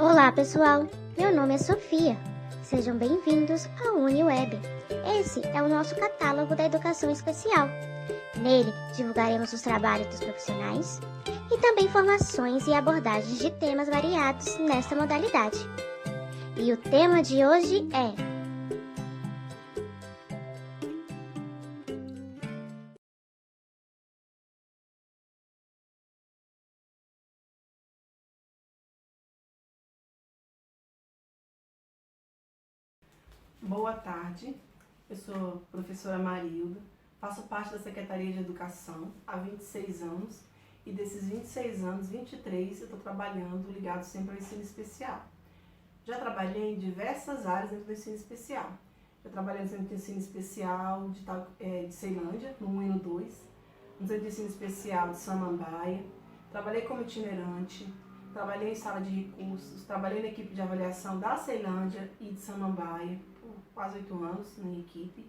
Olá pessoal, meu nome é Sofia. Sejam bem-vindos ao UniWeb. Esse é o nosso catálogo da educação especial. Nele, divulgaremos os trabalhos dos profissionais e também informações e abordagens de temas variados nesta modalidade. E o tema de hoje é Boa tarde, eu sou professora Marilda, faço parte da Secretaria de Educação há 26 anos e desses 26 anos, 23 eu estou trabalhando ligado sempre ao ensino especial. Já trabalhei em diversas áreas dentro do ensino especial. Já trabalhei no Centro de Ensino Especial de Ceilândia, no 1 e no 2, no Centro de Ensino Especial de Samambaia, trabalhei como itinerante, trabalhei em sala de recursos, trabalhei na equipe de avaliação da Ceilândia e de Samambaia, quase 8 anos na equipe.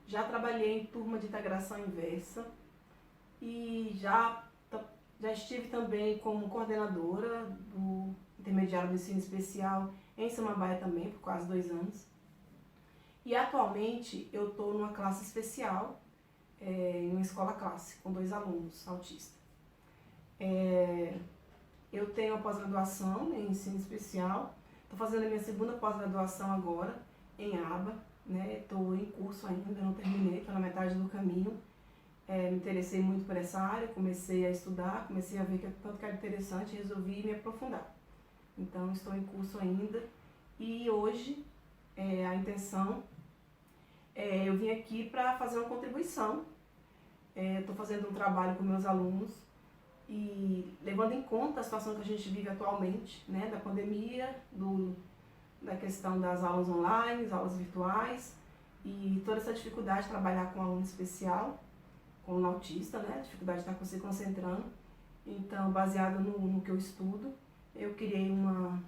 Já trabalhei em turma de integração inversa e já estive também como coordenadora do intermediário do ensino especial em Samambaia também, por quase 2 anos. E atualmente eu estou numa classe especial, em uma escola classe, com 2 alunos autistas. Eu tenho a pós-graduação em ensino especial, estou fazendo a minha segunda pós-graduação agora, em aba, né? Estou em curso ainda, não terminei, estou na metade do caminho. Me interessei muito por essa área, comecei a estudar, comecei a ver que tanto que era interessante, resolvi me aprofundar. Então, estou em curso ainda e hoje a intenção eu vim aqui para fazer uma contribuição. Estou fazendo um trabalho com meus alunos e levando em conta a situação que a gente vive atualmente, né? Da pandemia, da questão das aulas online, aulas virtuais e toda essa dificuldade de trabalhar com aluno especial, com um autista, né? Dificuldade de estar se concentrando. Então, baseado no que eu estudo, eu criei uma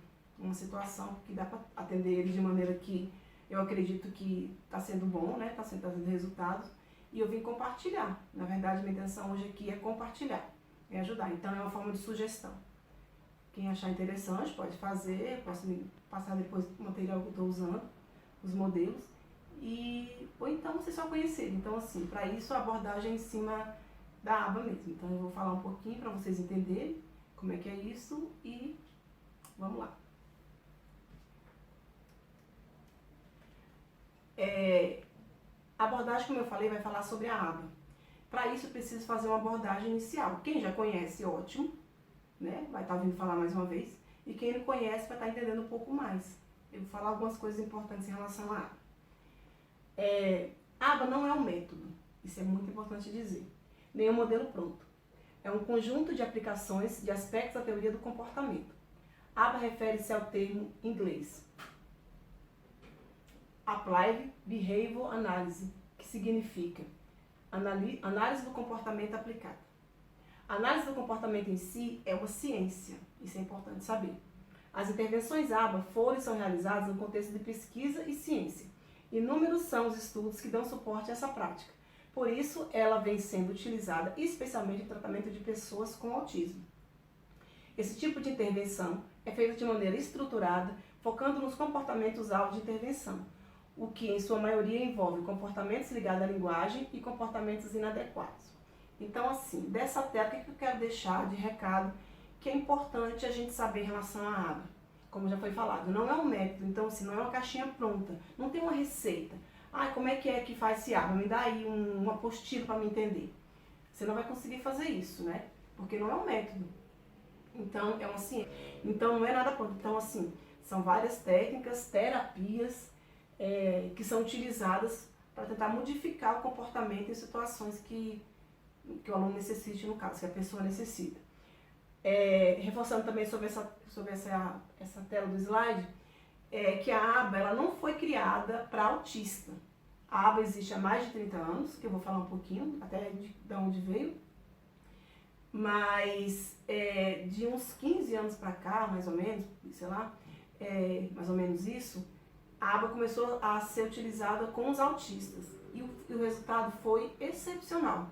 situação que dá para atender eles de maneira que eu acredito que está sendo bom, né? Está trazendo resultados e eu vim compartilhar. Na verdade, minha intenção hoje aqui é compartilhar, é ajudar. Então, é uma forma de sugestão. Quem achar interessante pode fazer, posso passar depois o material que eu estou usando, os modelos, ou então vocês só conhecerem. Então, assim, para isso a abordagem é em cima da aba mesmo. Então, eu vou falar um pouquinho para vocês entenderem como é que é isso e vamos lá. A abordagem, como eu falei, vai falar sobre a aba. Para isso, eu preciso fazer uma abordagem inicial. Quem já conhece, ótimo, né? Vai estar ouvindo falar mais uma vez. E quem não conhece vai estar entendendo um pouco mais. Eu vou falar algumas coisas importantes em relação à aba. A aba não é um método, isso é muito importante dizer, nem um modelo pronto. É um conjunto de aplicações de aspectos da teoria do comportamento. A aba refere-se ao termo inglês Applied Behavioral Analysis, que significa análise do comportamento aplicada. A análise do comportamento em si é uma ciência, isso é importante saber. As intervenções ABA foram e são realizadas no contexto de pesquisa e ciência. Inúmeros são os estudos que dão suporte a essa prática. Por isso, ela vem sendo utilizada especialmente em tratamento de pessoas com autismo. Esse tipo de intervenção é feita de maneira estruturada, focando nos comportamentos-alvo de intervenção, o que em sua maioria envolve comportamentos ligados à linguagem e comportamentos inadequados. Então, assim, dessa tela, o que eu quero deixar de recado que é importante a gente saber em relação à aba? Como já foi falado, não é um método, então, assim, não é uma caixinha pronta, não tem uma receita. Como é que faz esse aba? Me dá aí uma apostila para me entender. Você não vai conseguir fazer isso, né? Porque não é um método. Então, é uma ciência. Então, não é nada pronto. Então, assim, são várias técnicas, terapias que são utilizadas para tentar modificar o comportamento em situações que o aluno necessite, no caso, que a pessoa necessita. Reforçando também sobre essa tela do slide, que a aba ela não foi criada para autista. A aba existe há mais de 30 anos, que eu vou falar um pouquinho, até de onde veio. Mas de uns 15 anos para cá, mais ou menos, sei lá, mais ou menos isso, a aba começou a ser utilizada com os autistas. E o resultado foi excepcional.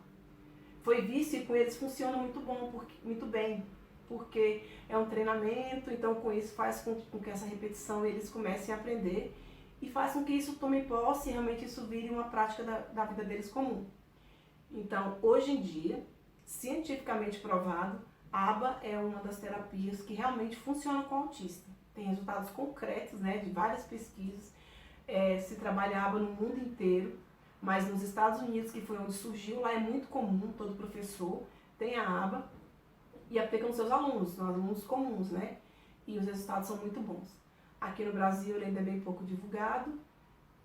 Foi visto e com eles funciona muito bem, porque é um treinamento, então com isso faz com que essa repetição eles comecem a aprender e faz com que isso tome posse e realmente isso vire uma prática da vida deles comum. Então, hoje em dia, cientificamente provado, a ABA é uma das terapias que realmente funciona com autista. Tem resultados concretos, né, de várias pesquisas. Se trabalha a ABA no mundo inteiro, mas nos Estados Unidos, que foi onde surgiu, lá é muito comum, todo professor tem a ABA e aplica nos seus alunos comuns, né? E os resultados são muito bons. Aqui no Brasil ele ainda é bem pouco divulgado,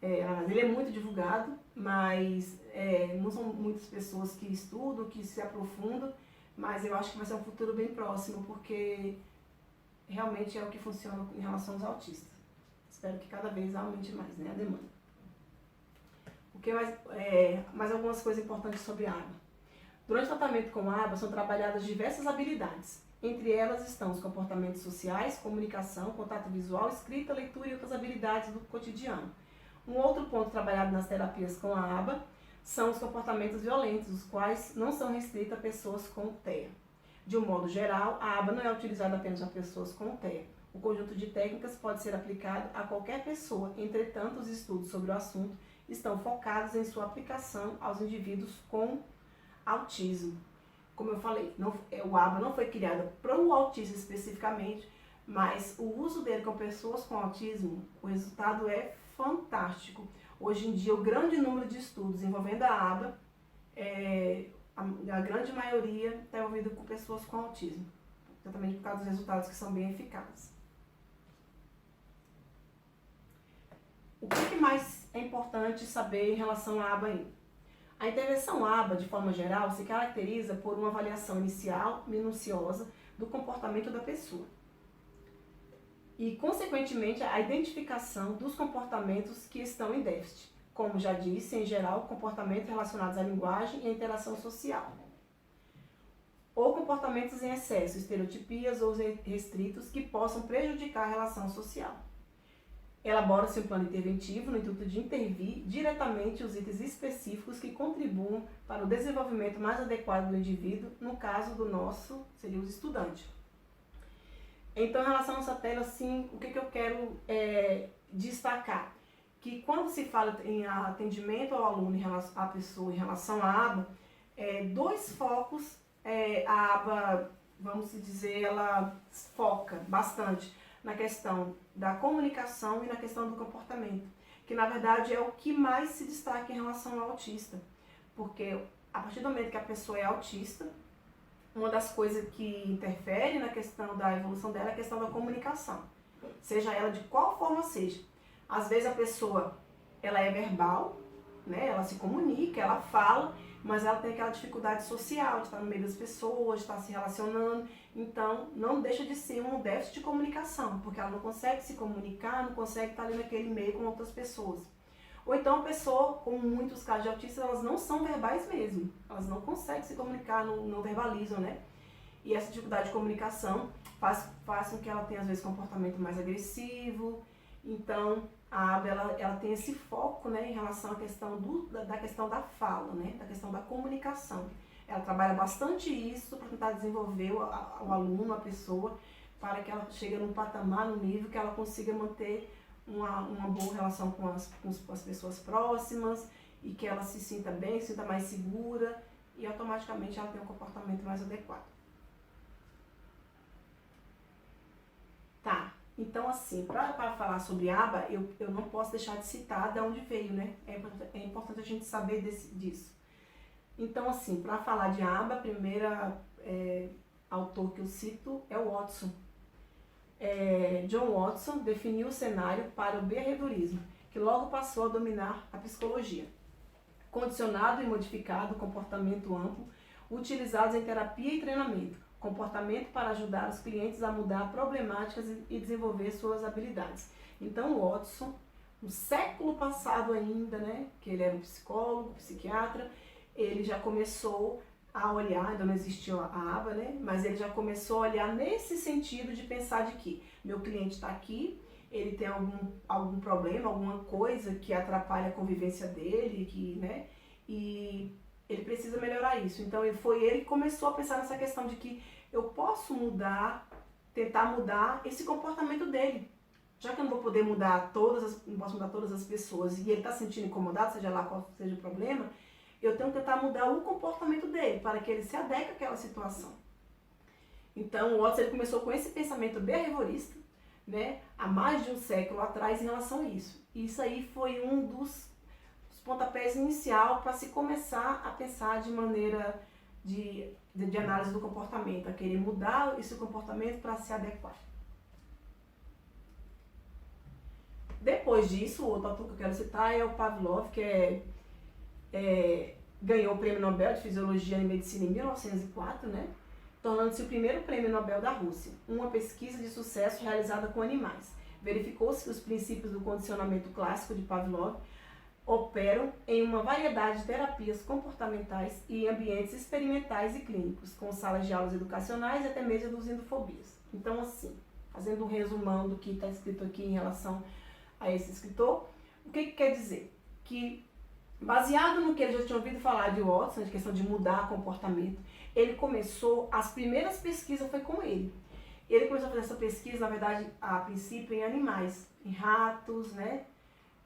ele é muito divulgado, mas não são muitas pessoas que estudam, que se aprofundam, mas eu acho que vai ser um futuro bem próximo, porque realmente é o que funciona em relação aos autistas. Espero que cada vez aumente mais, né, a demanda. O que mais algumas coisas importantes sobre a ABA. Durante o tratamento com a ABA são trabalhadas diversas habilidades. Entre elas estão os comportamentos sociais, comunicação, contato visual, escrita, leitura e outras habilidades do cotidiano. Um outro ponto trabalhado nas terapias com a ABA são os comportamentos violentos, os quais não são restritos a pessoas com TEA. De um modo geral, a ABA não é utilizada apenas a pessoas com TEA. O conjunto de técnicas pode ser aplicado a qualquer pessoa, entretanto, os estudos sobre o assunto estão focados em sua aplicação aos indivíduos com autismo. Como eu falei, o ABA não foi criado para o autismo especificamente, mas o uso dele com pessoas com autismo, o resultado é fantástico. Hoje em dia, o grande número de estudos envolvendo a ABA, a grande maioria está envolvida com pessoas com autismo, exatamente por causa dos resultados que são bem eficazes. O que mais é importante saber em relação à ABA ainda? A intervenção ABA, de forma geral, se caracteriza por uma avaliação inicial, minuciosa, do comportamento da pessoa. E, consequentemente, a identificação dos comportamentos que estão em déficit. Como já disse, em geral, comportamentos relacionados à linguagem e à interação social. Ou comportamentos em excesso, estereotipias ou restritos que possam prejudicar a relação social. Elabora-se um plano interventivo no intuito de intervir diretamente os itens específicos que contribuam para o desenvolvimento mais adequado do indivíduo, no caso do nosso, seria os estudantes. Então, em relação a essa tela, assim, o que eu quero destacar? Que quando se fala em atendimento ao aluno, à pessoa, em relação à ABA, dois focos, a ABA, vamos dizer, ela foca bastante na questão da comunicação e na questão do comportamento, que na verdade é o que mais se destaca em relação ao autista, porque a partir do momento que a pessoa é autista, uma das coisas que interfere na questão da evolução dela é a questão da comunicação, seja ela de qual forma seja. Às vezes a pessoa, ela é verbal, né? Ela se comunica, ela fala, mas ela tem aquela dificuldade social, de estar no meio das pessoas, de estar se relacionando. Então, não deixa de ser um déficit de comunicação, porque ela não consegue se comunicar, não consegue estar ali naquele meio com outras pessoas. Ou então a pessoa, como muitos casos de autistas, elas não são verbais mesmo. Elas não conseguem se comunicar, não verbalizam, né? E essa dificuldade de comunicação faz com que ela tenha, às vezes, comportamento mais agressivo. Então, a ABA, ela tem esse foco, né, em relação à questão da questão da fala, né, da questão da comunicação. Ela trabalha bastante isso para tentar desenvolver o aluno, a pessoa, para que ela chegue num patamar, num nível que ela consiga manter uma boa relação com as pessoas próximas e que ela se sinta bem, se sinta mais segura e automaticamente ela tem um comportamento mais adequado. Tá. Então, assim, para falar sobre ABA, eu não posso deixar de citar de onde veio, né? É importante a gente saber disso. Então, assim, para falar de ABA, a primeira autor que eu cito é o Watson. John Watson definiu o cenário para o behaviorismo, que logo passou a dominar a psicologia. Condicionado e modificado, comportamento amplo, utilizados em terapia e treinamento. Comportamento para ajudar os clientes a mudar problemáticas e desenvolver suas habilidades. Então, o Watson, no século passado ainda, né, que ele era um psicólogo, psiquiatra, ele já começou a olhar, ainda não existiu a ABA, né, mas ele já começou a olhar nesse sentido de pensar de que meu cliente está aqui, ele tem algum problema, alguma coisa que atrapalha a convivência dele, né, e ele precisa melhorar isso. Então, foi ele que começou a pensar nessa questão de que eu posso tentar mudar esse comportamento dele. Já que eu não vou poder mudar não posso mudar todas as pessoas e ele está se sentindo incomodado, seja lá qual seja o problema, eu tenho que tentar mudar o comportamento dele para que ele se adeque àquela situação. Então, o Watson ele começou com esse pensamento behaviorista, né, há mais de um século atrás em relação a isso. E isso aí foi um dos pontapés inicial para se começar a pensar de maneira de análise do comportamento, a querer mudar esse comportamento para se adequar. Depois disso, o outro autor que eu quero citar é o Pavlov, que ganhou o Prêmio Nobel de Fisiologia e Medicina em 1904, né? Tornando-se o primeiro prêmio Nobel da Rússia. Uma pesquisa de sucesso realizada com animais. Verificou-se que os princípios do condicionamento clássico de Pavlov operam em uma variedade de terapias comportamentais e ambientes experimentais e clínicos, com salas de aulas educacionais e até mesmo reduzindo fobias. Então, assim, fazendo um resumão do que está escrito aqui em relação a esse escritor, o que quer dizer? Que, baseado no que ele já tinha ouvido falar de Watson, de questão de mudar comportamento, ele começou, as primeiras pesquisas foi com ele. Ele começou a fazer essa pesquisa, na verdade, a princípio em animais, em ratos, né?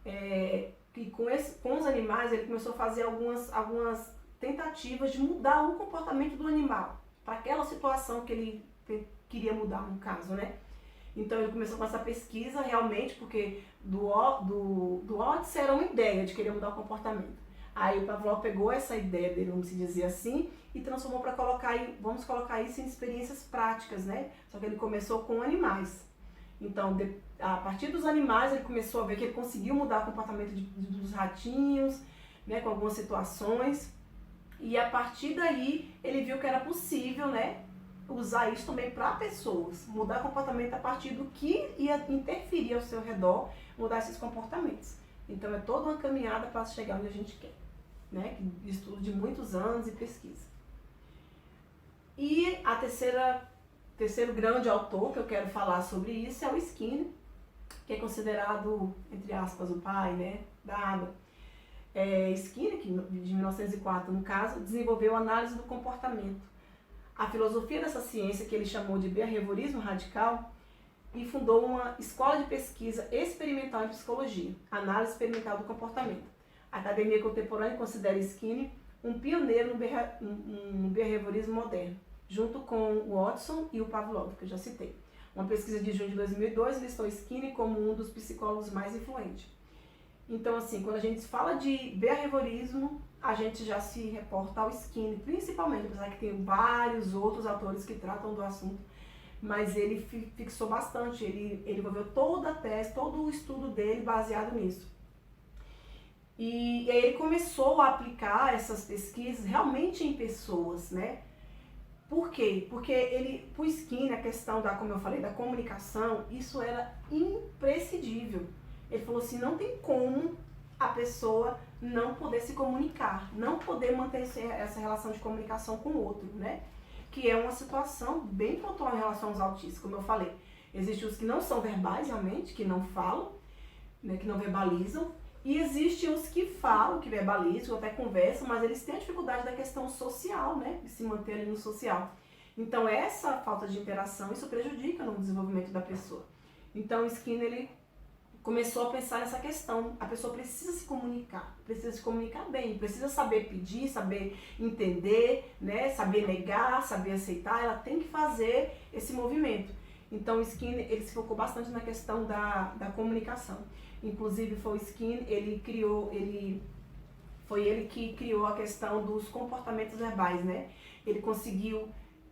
E com os animais ele começou a fazer algumas tentativas de mudar o comportamento do animal, para aquela situação que ele queria mudar, no caso, né? Então ele começou com essa pesquisa realmente, porque do Watson era uma ideia de querer mudar o comportamento. Aí o Pavlov pegou essa ideia dele, vamos dizer assim, e transformou para vamos colocar isso em experiências práticas, né? Só que ele começou com animais. Então, a partir dos animais, ele começou a ver que ele conseguiu mudar o comportamento dos ratinhos, né, com algumas situações. E a partir daí, ele viu que era possível, né, usar isso também para pessoas. Mudar o comportamento a partir do que ia interferir ao seu redor, mudar esses comportamentos. Então, é toda uma caminhada para chegar onde a gente quer, né, estudo de muitos anos e pesquisa. E a terceiro grande autor que eu quero falar sobre isso é o Skinner, que é considerado, entre aspas, o pai, né, da água. Skinner, que de 1904, no caso, desenvolveu a análise do comportamento. A filosofia dessa ciência, que ele chamou de behaviorismo radical, e fundou uma escola de pesquisa experimental em psicologia, análise experimental do comportamento. A Academia Contemporânea considera Skinner um pioneiro no behaviorismo moderno, junto com o Watson e o Pavlov, que eu já citei. Uma pesquisa de junho de 2002 listou Skinner como um dos psicólogos mais influentes. Então, assim, quando a gente fala de behaviorismo, a gente já se reporta ao Skinner, principalmente, apesar que tem vários outros autores que tratam do assunto, mas ele fixou bastante, ele envolveu toda a tese, todo o estudo dele baseado nisso. E aí ele começou a aplicar essas pesquisas realmente em pessoas, né? Por quê? Porque pro Skinner, a questão como eu falei, da comunicação, isso era imprescindível. Ele falou assim, não tem como a pessoa não poder se comunicar, não poder manter essa relação de comunicação com o outro, né? Que é uma situação bem pontual em relação aos autistas, como eu falei. Existem os que não são verbais, realmente, que não falam, né, que não verbalizam, e existem os que falam, que verbalizam, até conversam, mas eles têm a dificuldade da questão social, né, de se manter ali no social. Então, essa falta de interação, isso prejudica no desenvolvimento da pessoa. Então, o Skinner, ele começou a pensar nessa questão. A pessoa precisa se comunicar bem, precisa saber pedir, saber entender, né, saber negar, saber aceitar, ela tem que fazer esse movimento. Então, o Skinner, ele se focou bastante na questão da comunicação. Inclusive, foi o Skinner, foi ele que criou a questão dos comportamentos verbais, né? Ele conseguiu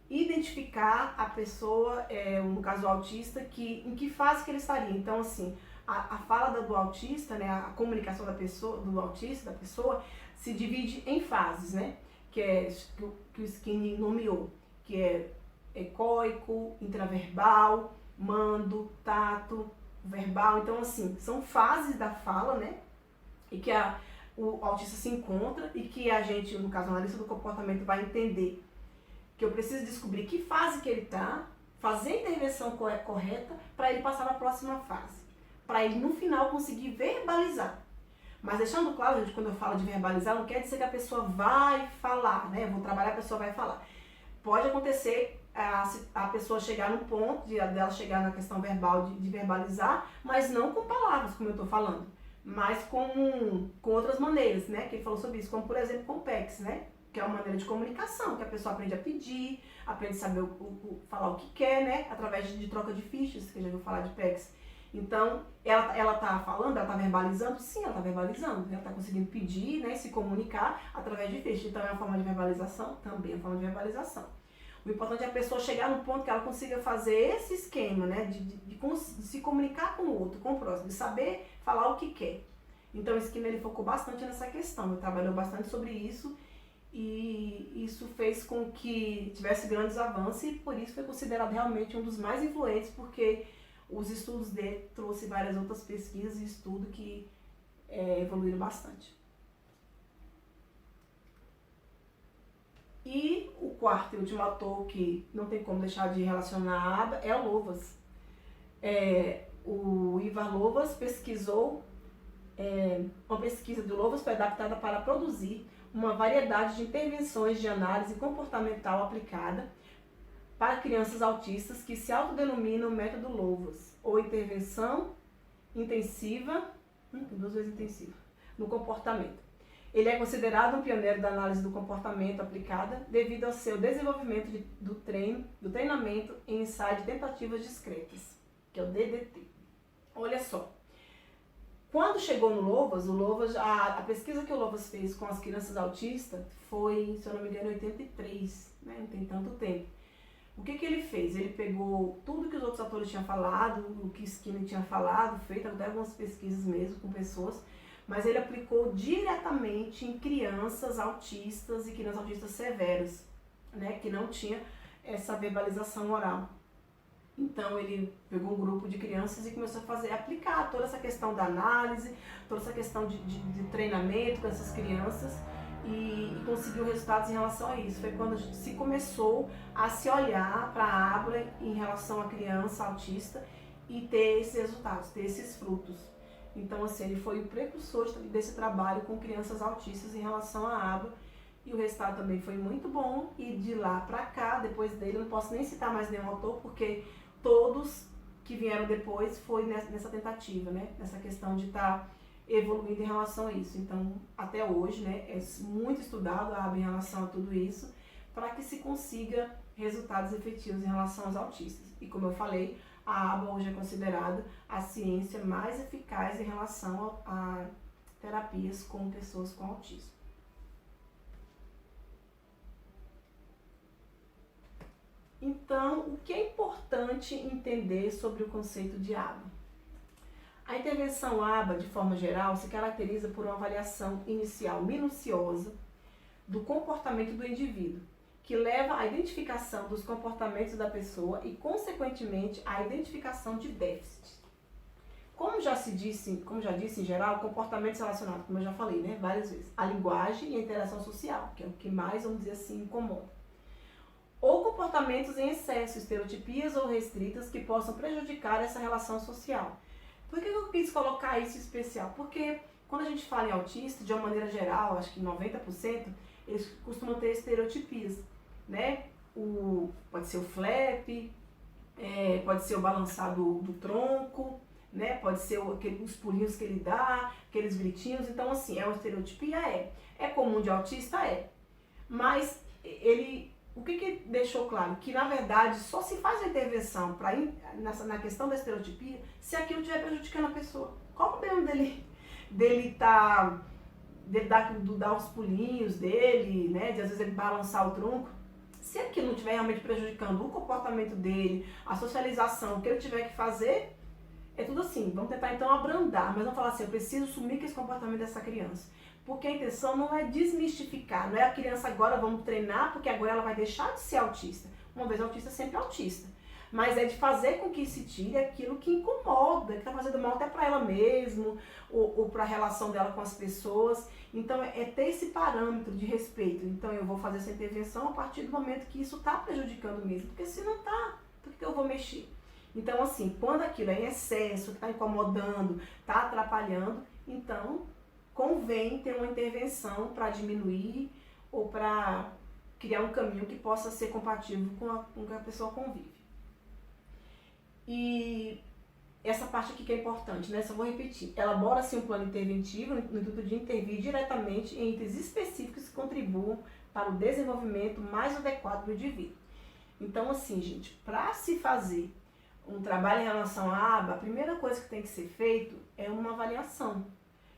identificar a pessoa, no caso o autista, em que fase que ele estaria. Então, assim, a fala do autista, né, a comunicação do autista, da pessoa, se divide em fases, né? Que o Skinner nomeou, que é ecoico, intraverbal, mando, tato, verbal. Então, assim, são fases da fala, né? E que o autista se encontra e que a gente, no caso, o analista do comportamento, vai entender que eu preciso descobrir que fase que ele está, fazer a intervenção correta para ele passar para a próxima fase, para ele, no final, conseguir verbalizar. Mas deixando claro, gente, quando eu falo de verbalizar, não quer dizer que a pessoa vai falar, né? Eu vou trabalhar, a pessoa vai falar. Pode acontecer a pessoa chegar no ponto dela chegar na questão verbal, de verbalizar, mas não com palavras, como eu estou falando, mas com outras maneiras, né? Que ele falou sobre isso, como por exemplo com o PECS, né? Que é uma maneira de comunicação, que a pessoa aprende a pedir, aprende a saber falar o que quer, né? Através de troca de fichas, que já ouviu falar de PECS. Então, ela tá falando, ela tá verbalizando? Sim, ela tá verbalizando. Ela tá conseguindo pedir, né? Se comunicar através de fichas. Então, é uma forma de verbalização? Também é uma forma de verbalização. O importante é a pessoa chegar no ponto que ela consiga fazer esse esquema, né? De se comunicar com o outro, com o próximo, de saber falar o que quer. Então, o esquema ele focou bastante nessa questão. Ele trabalhou bastante sobre isso. E isso fez com que tivesse grandes avanços e por isso foi considerado realmente um dos mais influentes, porque os estudos dele trouxe várias outras pesquisas e estudos que evoluíram bastante. E o quarto e último autor que não tem como deixar de relacionar a aba é o Lovász. O Ivar Lovász pesquisou, uma pesquisa do Lovász foi adaptada para produzir uma variedade de intervenções de análise comportamental aplicada para crianças autistas que se autodenominam método Lovász, ou intervenção intensiva, duas vezes intensiva, no comportamento. Ele é considerado um pioneiro da análise do comportamento aplicada devido ao seu desenvolvimento do treinamento em ensaio de tentativas discretas, que é o DDT. Olha só. Quando chegou no Lovász, a pesquisa que o Lovász fez com as crianças autistas foi, se eu não me engano, em 83, né? Não tem tanto tempo. O que ele fez? Ele pegou tudo que os outros autores tinham falado, o que Skinner tinha falado, feito até algumas pesquisas mesmo com pessoas, mas ele aplicou diretamente em crianças autistas e crianças autistas severas, né? Que não tinha essa verbalização oral. Então, ele pegou um grupo de crianças e começou a aplicar toda essa questão da análise, toda essa questão de treinamento com essas crianças e conseguiu resultados em relação a isso. Foi quando se começou a se olhar para a aba em relação à criança autista e ter esses resultados, ter esses frutos. Então, assim, ele foi o precursor desse trabalho com crianças autistas em relação à aba. E o resultado também foi muito bom. E de lá para cá, depois dele, eu não posso nem citar mais nenhum autor, porque todos que vieram depois foi nessa tentativa, né? Nessa questão de estar evoluindo em relação a isso. Então, até hoje, né, é muito estudado a aba em relação a tudo isso, para que se consiga resultados efetivos em relação aos autistas. E como eu falei, a aba hoje é considerada a ciência mais eficaz em relação a terapias com pessoas com autismo. Então, o que é importante entender sobre o conceito de aba? A intervenção aba, de forma geral, se caracteriza por uma avaliação inicial minuciosa do comportamento do indivíduo, que leva à identificação dos comportamentos da pessoa e, consequentemente, à identificação de déficits. Como já disse em geral, comportamentos relacionados, como eu já falei, né, várias vezes, à linguagem e à interação social, que é o que mais, vamos dizer assim, incomoda. Ou comportamentos em excesso, estereotipias ou restritas que possam prejudicar essa relação social. Por que eu quis colocar isso em especial? Porque quando a gente fala em autista, de uma maneira geral, acho que 90%, eles costumam ter estereotipias, né? Pode ser o flap, pode ser o balançar do tronco, né? Pode ser os pulinhos que ele dá, aqueles gritinhos. Então, assim, é uma estereotipia? É comum de autista? Mas o que deixou claro? Que, na verdade, só se faz a intervenção na questão da estereotipia se aquilo estiver prejudicando a pessoa. Qual o problema dele dar os pulinhos dele, né? De às vezes ele balançar o tronco? Se aquilo não estiver realmente prejudicando o comportamento dele, a socialização, o que ele tiver que fazer, é tudo assim. Vamos tentar então abrandar, mas não falar assim, eu preciso sumir com esse comportamento dessa criança. Porque a intenção não é desmistificar, não é a criança agora vamos treinar, porque agora ela vai deixar de ser autista. Uma vez autista, sempre autista. Mas é de fazer com que se tire aquilo que incomoda, que está fazendo mal até para ela mesma, ou para a relação dela com as pessoas. Então, é ter esse parâmetro de respeito. Então, eu vou fazer essa intervenção a partir do momento que isso está prejudicando mesmo. Porque se não está, por que eu vou mexer? Então, assim, quando aquilo é em excesso, está incomodando, está atrapalhando, então convém ter uma intervenção para diminuir ou para criar um caminho que possa ser compatível com que a pessoa convive. E essa parte aqui que é importante, né? Só vou repetir. Elabora-se um plano interventivo no intuito de intervir diretamente em itens específicos que contribuam para o desenvolvimento mais adequado do indivíduo. Então, assim, gente, para se fazer um trabalho em relação à aba, a primeira coisa que tem que ser feito é uma avaliação,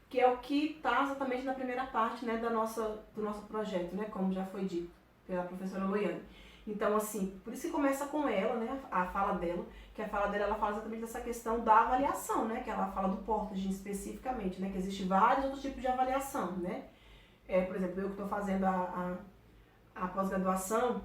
que é o que está exatamente na primeira parte, né, do nosso projeto, né, como já foi dito pela professora Loiane. Então, assim, por isso que começa com ela, né, a fala dela, que a fala dela ela fala exatamente dessa questão da avaliação, né, que ela fala do Portage especificamente, né, que existe vários outros tipos de avaliação, né. Por exemplo, eu que estou fazendo a pós-graduação,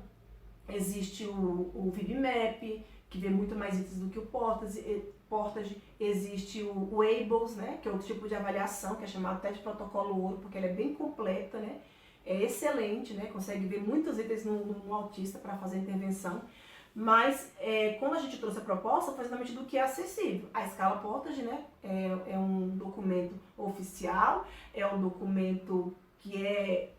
existe o VibMap, que vê muito mais itens do que o Portage, existe o ABLES, né, que é outro tipo de avaliação, que é chamado até de protocolo ouro, porque ela é bem completa, né, é excelente, né, consegue ver muitos itens no autista para fazer intervenção, mas quando a gente trouxe a proposta, foi exatamente do que é acessível. A escala Portage, né, é um documento oficial, é um documento que é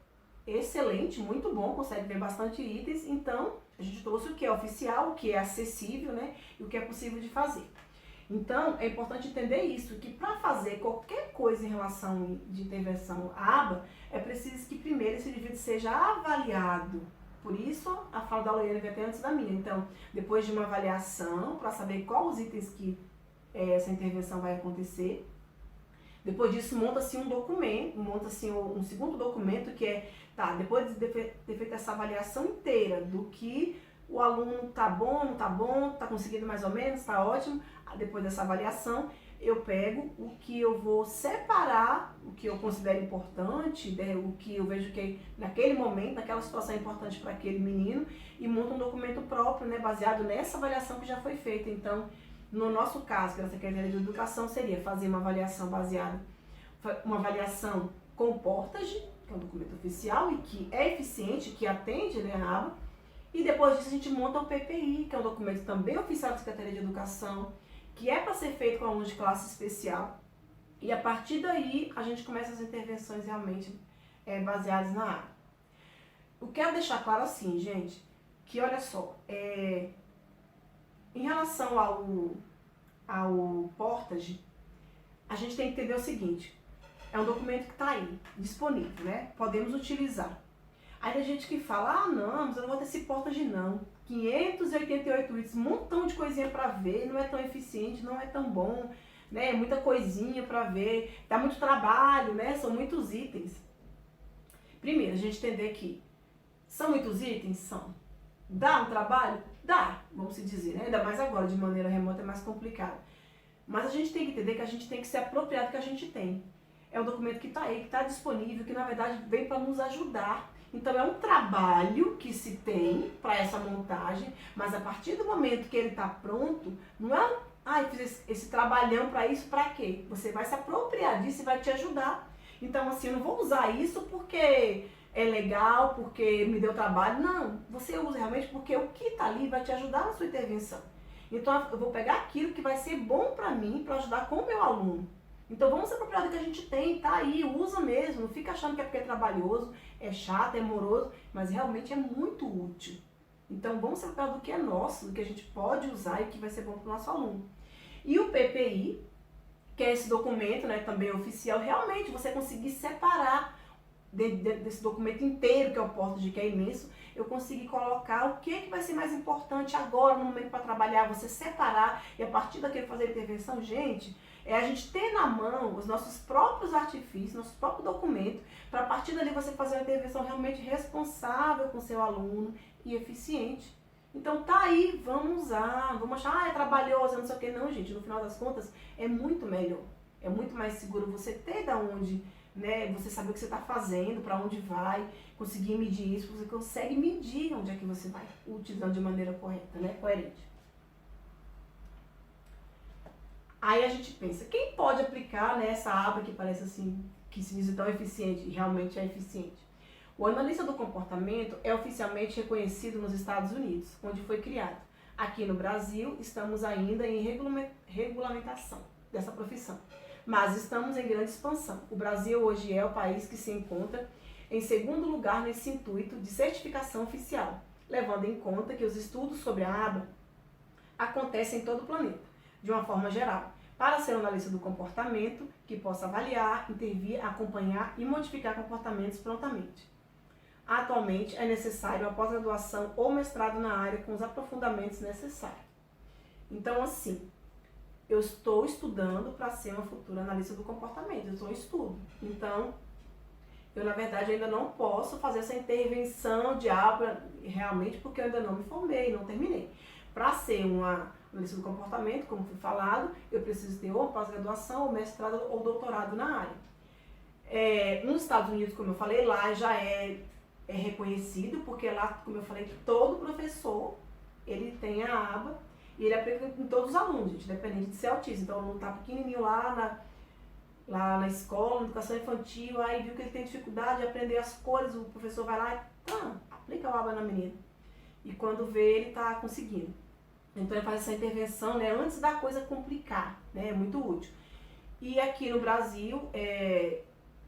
excelente, muito bom, consegue ver bastante itens, então a gente trouxe o que é oficial, o que é acessível, né, e o que é possível de fazer. Então, é importante entender isso, que para fazer qualquer coisa em relação de intervenção à aba, é preciso que primeiro esse indivíduo seja avaliado. Por isso, a fala da Loiane vai até antes da minha. Então, depois de uma avaliação, para saber quais os itens que essa intervenção vai acontecer, depois disso, monta-se um documento, monta-se um segundo documento que depois de ter feito essa avaliação inteira do que o aluno tá bom, não tá bom, tá conseguindo mais ou menos, tá ótimo, depois dessa avaliação, eu pego o que eu vou separar, o que eu considero importante, o que eu vejo que naquele momento, naquela situação é importante para aquele menino, e monto um documento próprio, né, baseado nessa avaliação que já foi feita. Então, no nosso caso, pela Secretaria de Educação, seria fazer uma avaliação com o Portage, que é um documento oficial e que é eficiente, que atende, né, a aba, e depois disso a gente monta o PPI, que é um documento também oficial da Secretaria de Educação, que é para ser feito com alunos de classe especial, e a partir daí a gente começa as intervenções realmente baseadas na aba. Eu quero deixar claro assim, gente, que olha só, em relação ao Portage, a gente tem que entender o seguinte, é um documento que está aí, disponível, né? Podemos utilizar. Aí tem gente que fala, não, mas eu não vou ter esse Portage não. 588 itens, um montão de coisinha para ver, não é tão eficiente, não é tão bom, né? Muita coisinha para ver, dá muito trabalho, né? São muitos itens. Primeiro, a gente entender que são muitos itens? São. Dá um trabalho? Dá, vamos se dizer, né? Ainda mais agora, de maneira remota é mais complicado. Mas a gente tem que entender que a gente tem que se apropriar do que a gente tem. É um documento que está aí, que está disponível, que na verdade vem para nos ajudar. Então é um trabalho que se tem para essa montagem, mas a partir do momento que ele está pronto, não é, eu fiz esse trabalhão para isso, para quê? Você vai se apropriar disso e vai te ajudar. Então assim, eu não vou usar isso porque é legal, porque me deu trabalho. Não, você usa realmente porque o que está ali vai te ajudar na sua intervenção. Então eu vou pegar aquilo que vai ser bom para mim, para ajudar com o meu aluno. Então vamos se apropriar do que a gente tem, tá aí, usa mesmo, não fica achando que é porque é trabalhoso, é chato, é moroso, mas realmente é muito útil. Então vamos se apropriar do que é nosso, do que a gente pode usar e que vai ser bom para o nosso aluno. E o PPI, que é esse documento, né, também oficial, realmente você conseguir separar desse documento inteiro, que é o Portage, que é imenso, eu consegui colocar o que vai ser mais importante agora, no momento para trabalhar, você separar e a partir daquele fazer a intervenção, gente, é a gente ter na mão os nossos próprios artifícios, nosso próprio documento, para a partir dali você fazer uma intervenção realmente responsável com o seu aluno e eficiente. Então tá aí, vamos usar, vamos achar, é trabalhoso, não sei o que, não, gente, no final das contas é muito melhor, é muito mais seguro você ter da onde, né, você saber o que você está fazendo, para onde vai, conseguir medir isso, você consegue medir onde é que você vai, utilizando de maneira correta, né, coerente. Aí a gente pensa, quem pode aplicar, né, essa aba que parece assim, que se diz tão eficiente, e realmente é eficiente? O analista do comportamento é oficialmente reconhecido nos Estados Unidos, onde foi criado. Aqui no Brasil, estamos ainda em regulamentação dessa profissão, mas estamos em grande expansão. O Brasil hoje é o país que se encontra Em segundo lugar, nesse intuito de certificação oficial, levando em conta que os estudos sobre a aba acontecem em todo o planeta, de uma forma geral, para ser um analista do comportamento que possa avaliar, intervir, acompanhar e modificar comportamentos prontamente. Atualmente, é necessário a pós-graduação ou mestrado na área com os aprofundamentos necessários. Então, assim, eu estou estudando para ser uma futura analista do comportamento, eu estou em estudo. Então, eu, na verdade, ainda não posso fazer essa intervenção de aba realmente porque eu ainda não me formei, não terminei. Para ser uma analista do comportamento, como foi falado, eu preciso ter ou pós-graduação, ou mestrado, ou doutorado na área. Nos Estados Unidos, como eu falei, lá já é reconhecido, porque lá, como eu falei, todo professor, ele tem a aba e ele aplica em todos os alunos, gente, independente de ser autista. Então, o aluno tá pequenininho lá na escola, na educação infantil, aí viu que ele tem dificuldade de aprender as cores, o professor vai lá e aplica a aba na menina. E quando vê, ele tá conseguindo. Então, ele faz essa intervenção, né, antes da coisa complicar, né, é muito útil. E aqui no Brasil,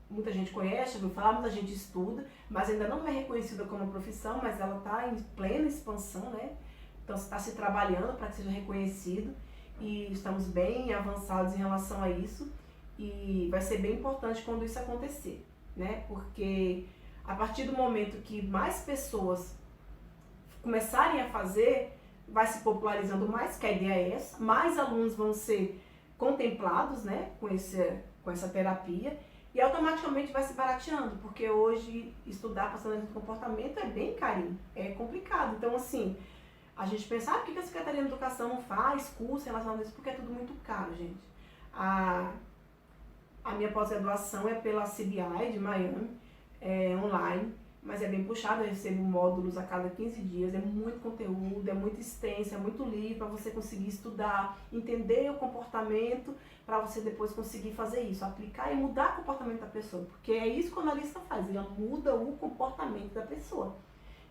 muita gente conhece, ouviu falar, muita gente estuda, mas ainda não é reconhecida como profissão, mas ela está em plena expansão, né? Então, está se trabalhando para que seja reconhecido e estamos bem avançados em relação a isso e vai ser bem importante quando isso acontecer, né? Porque a partir do momento que mais pessoas começarem a fazer, vai se popularizando mais, que a ideia é essa, mais alunos vão ser contemplados, né, com essa terapia e automaticamente vai se barateando, porque hoje estudar para análise do comportamento é bem carinho, é complicado. Então, assim, a gente pensa, por que a Secretaria de Educação não faz curso relacionado a isso? Porque é tudo muito caro, gente. A minha pós-graduação é pela CBI de Miami, online, mas é bem puxado, eu recebo módulos a cada 15 dias, é muito conteúdo, é muito extenso, é muito livre para você conseguir estudar, entender o comportamento, para você depois conseguir fazer isso, aplicar e mudar o comportamento da pessoa, porque é isso que o analista faz, ele muda o comportamento da pessoa.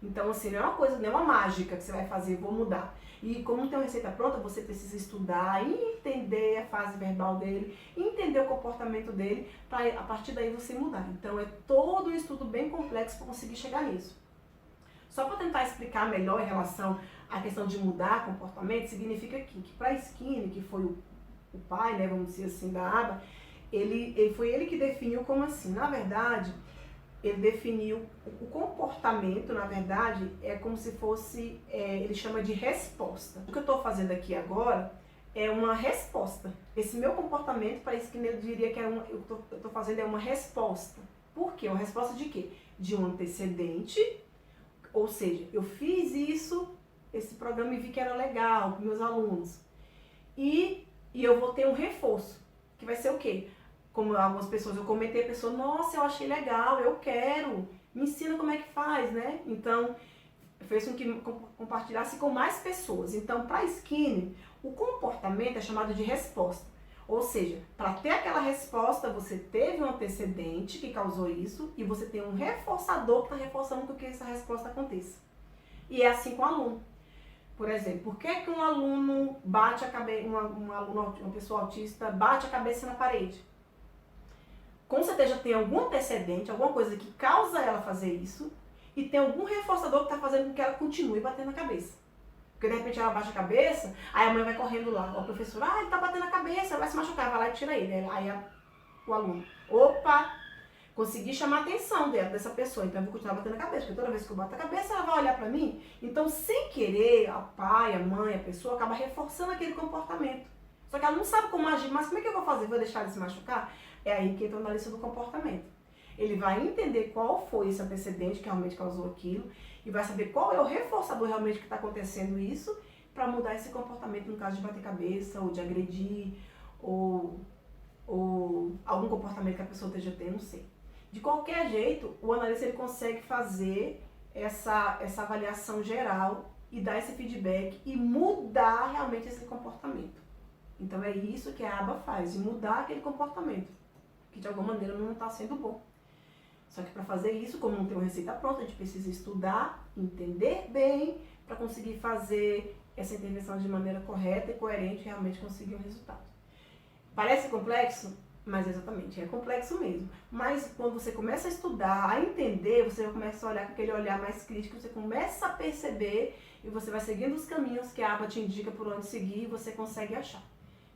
Então, assim, não é uma coisa, não é uma mágica que você vai fazer, vou mudar. E como não tem uma receita pronta, você precisa estudar e entender a fase verbal dele, entender o comportamento dele, para a partir daí você mudar. Então, é todo um estudo bem complexo para conseguir chegar nisso. Só para tentar explicar melhor em relação à questão de mudar comportamento, significa que para Skinner, que foi o pai, né, vamos dizer assim, da aba, foi ele que definiu como assim. Na verdade, ele definiu o comportamento, na verdade, é como se fosse, ele chama de resposta. O que eu estou fazendo aqui agora é uma resposta. Esse meu comportamento, para isso que ele diria que eu estou fazendo é uma resposta. Por quê? Uma resposta de quê? De um antecedente, ou seja, eu fiz isso, esse programa e vi que era legal para meus alunos. E eu vou ter um reforço, que vai ser o quê? Como algumas pessoas, eu comentei, a pessoa, nossa, eu achei legal, eu quero, me ensina como é que faz, né? Então, fez com que compartilhasse com mais pessoas. Então, para Skinner, o comportamento é chamado de resposta. Ou seja, para ter aquela resposta, você teve um antecedente que causou isso e você tem um reforçador que está reforçando com que essa resposta aconteça. E é assim com o aluno. Por exemplo, por que um aluno bate a cabeça, uma pessoa autista bate a cabeça na parede? Com certeza tem algum antecedente, alguma coisa que causa ela fazer isso, e tem algum reforçador que está fazendo com que ela continue batendo a cabeça. Porque de repente ela baixa a cabeça, aí a mãe vai correndo lá, o professor, ele está batendo a cabeça, vai se machucar, vai lá e tira ele. Aí o aluno, opa, consegui chamar a atenção dessa pessoa, então eu vou continuar batendo a cabeça, porque toda vez que eu bato a cabeça ela vai olhar para mim. Então, sem querer, o pai, a mãe, a pessoa acaba reforçando aquele comportamento. Só que ela não sabe como agir, mas como é que eu vou fazer? Vou deixar ele se machucar? É aí que entra o analista do comportamento. Ele vai entender qual foi esse antecedente que realmente causou aquilo e vai saber qual é o reforçador realmente que está acontecendo isso para mudar esse comportamento no caso de bater cabeça ou de agredir ou algum comportamento que a pessoa esteja tendo, não sei. De qualquer jeito, o analista ele consegue fazer essa avaliação geral e dar esse feedback e mudar realmente esse comportamento. Então é isso que a aba faz, de mudar aquele comportamento, que de alguma maneira não está sendo bom. Só que para fazer isso, como não tem uma receita pronta, a gente precisa estudar, entender bem, para conseguir fazer essa intervenção de maneira correta e coerente e realmente conseguir um resultado. Parece complexo, Mas exatamente, é complexo mesmo. Mas quando você começa a estudar, a entender, você começa a olhar com aquele olhar mais crítico, você começa a perceber e você vai seguindo os caminhos que a aba te indica por onde seguir e você consegue achar.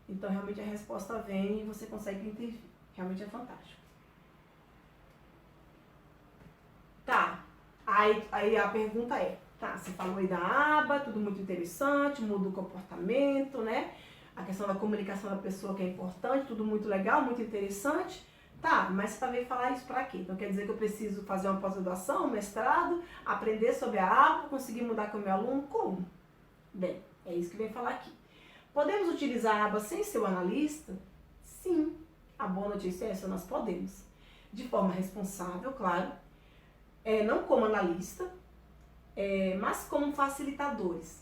Então realmente a resposta vem e você consegue intervir. Realmente é fantástico. Tá, aí a pergunta é, tá, você falou aí da aba, tudo muito interessante, muda o comportamento, né? A questão da comunicação da pessoa que é importante, tudo muito legal, muito interessante. Tá, mas você veio falar isso pra quê? Então quer dizer que eu preciso fazer uma pós-graduação, um mestrado, aprender sobre a aba, conseguir mudar com o meu aluno? Como? Bem, é isso que vem falar aqui. Podemos utilizar a aba sem ser o analista? Sim, a boa notícia é essa, nós podemos. De forma responsável, claro, não como analista, mas como facilitadores.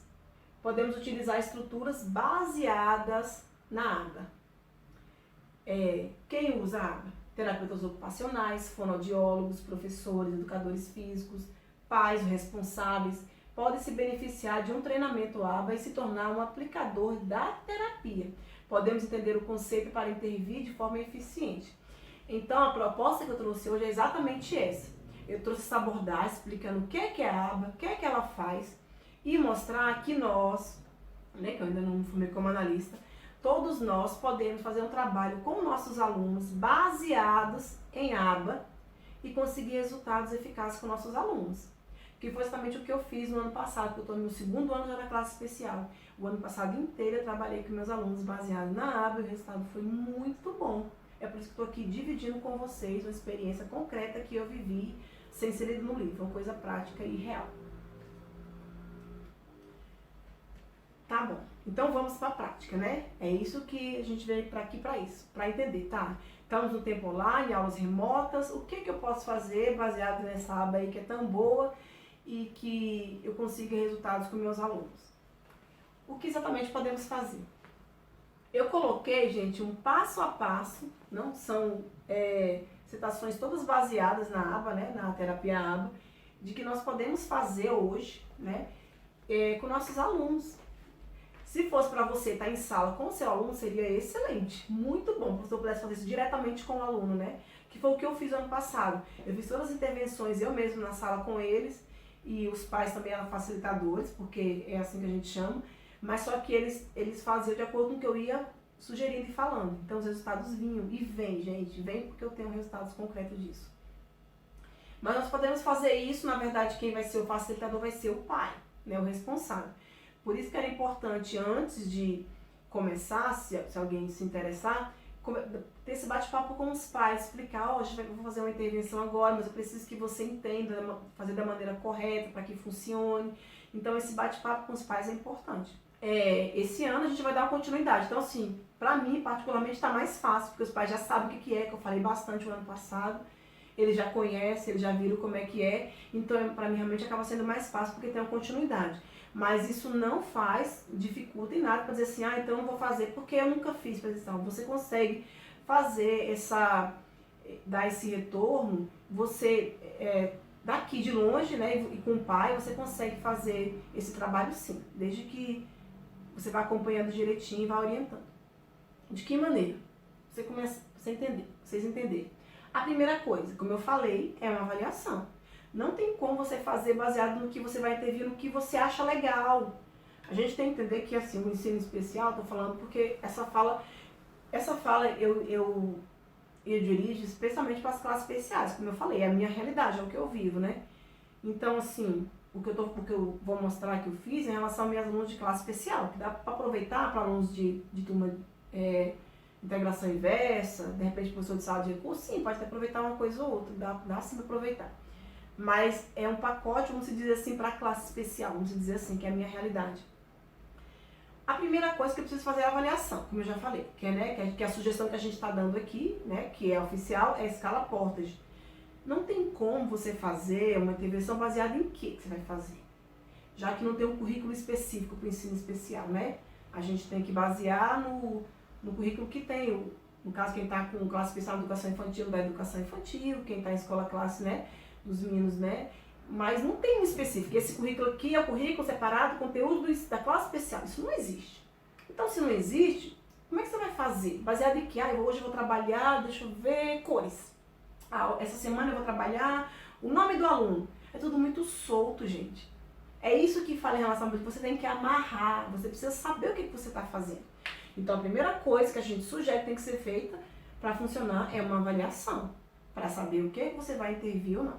Podemos utilizar estruturas baseadas na aba. Quem usa a aba? Terapeutas ocupacionais, fonoaudiólogos, professores, educadores físicos, pais responsáveis, podem se beneficiar de um treinamento aba e se tornar um aplicador da terapia. Podemos entender o conceito para intervir de forma eficiente. Então, a proposta que eu trouxe hoje é exatamente essa. Eu trouxe essa abordagem explicando o que é a aba, o que ela faz e mostrar que nós, né, que eu ainda não me formei como analista, todos nós podemos fazer um trabalho com nossos alunos baseados em aba e conseguir resultados eficazes com nossos alunos. Que foi exatamente o que eu fiz no ano passado, que eu estou no meu segundo ano já na classe especial. O ano passado inteiro eu trabalhei com meus alunos baseado na aba e o resultado foi muito bom. É por isso que estou aqui dividindo com vocês uma experiência concreta que eu vivi sem ser lido no livro, uma coisa prática e real. Tá bom, então vamos para a prática, né? É isso que a gente veio aqui para isso, para entender, tá? Estamos no tempo online, aulas remotas, o que eu posso fazer baseado nessa aba aí que é tão boa e que eu consiga resultados com meus alunos? O que exatamente podemos fazer? Eu coloquei, gente, um passo a passo, não são citações todas baseadas na aba, né, na terapia aba, de que nós podemos fazer hoje, né, com nossos alunos. Se fosse para você estar em sala com o seu aluno, seria excelente, muito bom, se eu pudesse fazer isso diretamente com o aluno, né, que foi o que eu fiz ano passado. Eu fiz todas as intervenções eu mesmo na sala com eles, e os pais também eram facilitadores, porque é assim que a gente chama, mas só que eles faziam de acordo com o que eu ia sugerindo e falando. Então os resultados vinham, e vem, gente, vem porque eu tenho resultados concretos disso. Mas nós podemos fazer isso, na verdade, quem vai ser o facilitador vai ser o pai, né, o responsável. Por isso que era importante, antes de começar, se alguém se interessar, ter esse bate-papo com os pais, explicar, eu vou fazer uma intervenção agora, mas eu preciso que você entenda, fazer da maneira correta, para que funcione. Então esse bate-papo com os pais é importante. Esse ano a gente vai dar uma continuidade. Então assim, pra mim particularmente está mais fácil, porque os pais já sabem o que é, que eu falei bastante o ano passado. Eles já conhecem, eles já viram como é que é. Então pra mim realmente acaba sendo mais fácil, porque tem uma continuidade. Mas isso não dificulta em nada para dizer assim, então eu não vou fazer porque eu nunca fiz presencial. Você consegue fazer dar esse retorno, você daqui de longe, né, e com o pai, você consegue fazer esse trabalho sim, desde que você vá acompanhando direitinho e vá orientando. De que maneira? Vocês entenderem. A primeira coisa, como eu falei, é uma avaliação. Não tem como você fazer baseado no que você vai intervir, no que você acha legal. A gente tem que entender que assim, o ensino especial, estou falando porque essa fala eu dirijo especialmente para as classes especiais, como eu falei, é a minha realidade, é o que eu vivo, né? Então, assim, o que eu vou mostrar que eu fiz em relação aos meus alunos de classe especial, que dá para aproveitar para alunos de turma integração inversa, de repente professor de sala de recursos, sim, pode até aproveitar uma coisa ou outra, dá sim para aproveitar. Mas é um pacote, vamos dizer assim, para a classe especial, vamos dizer assim, que é a minha realidade. A primeira coisa que eu preciso fazer é a avaliação, como eu já falei, que é a sugestão que a gente está dando aqui, né, que é oficial, é a escala Portage. Não tem como você fazer uma intervenção baseada em que você vai fazer, já que não tem um currículo específico para o ensino especial, né? A gente tem que basear no currículo que tem, no caso quem está com classe especial de educação infantil, da educação infantil, quem está em escola classe, né, dos meninos, né? Mas não tem um específico. Esse currículo aqui é o currículo separado, conteúdo da classe especial. Isso não existe. Então, se não existe, Como é que você vai fazer? Baseado em que? Hoje eu vou trabalhar, deixa eu ver, cores. Essa semana eu vou trabalhar o nome do aluno. É tudo muito solto, gente. É isso que fala em relação a você tem que amarrar, você precisa saber o que você está fazendo. Então, a primeira coisa que a gente sugere que tem que ser feita para funcionar é uma avaliação, para saber o que você vai intervir ou não.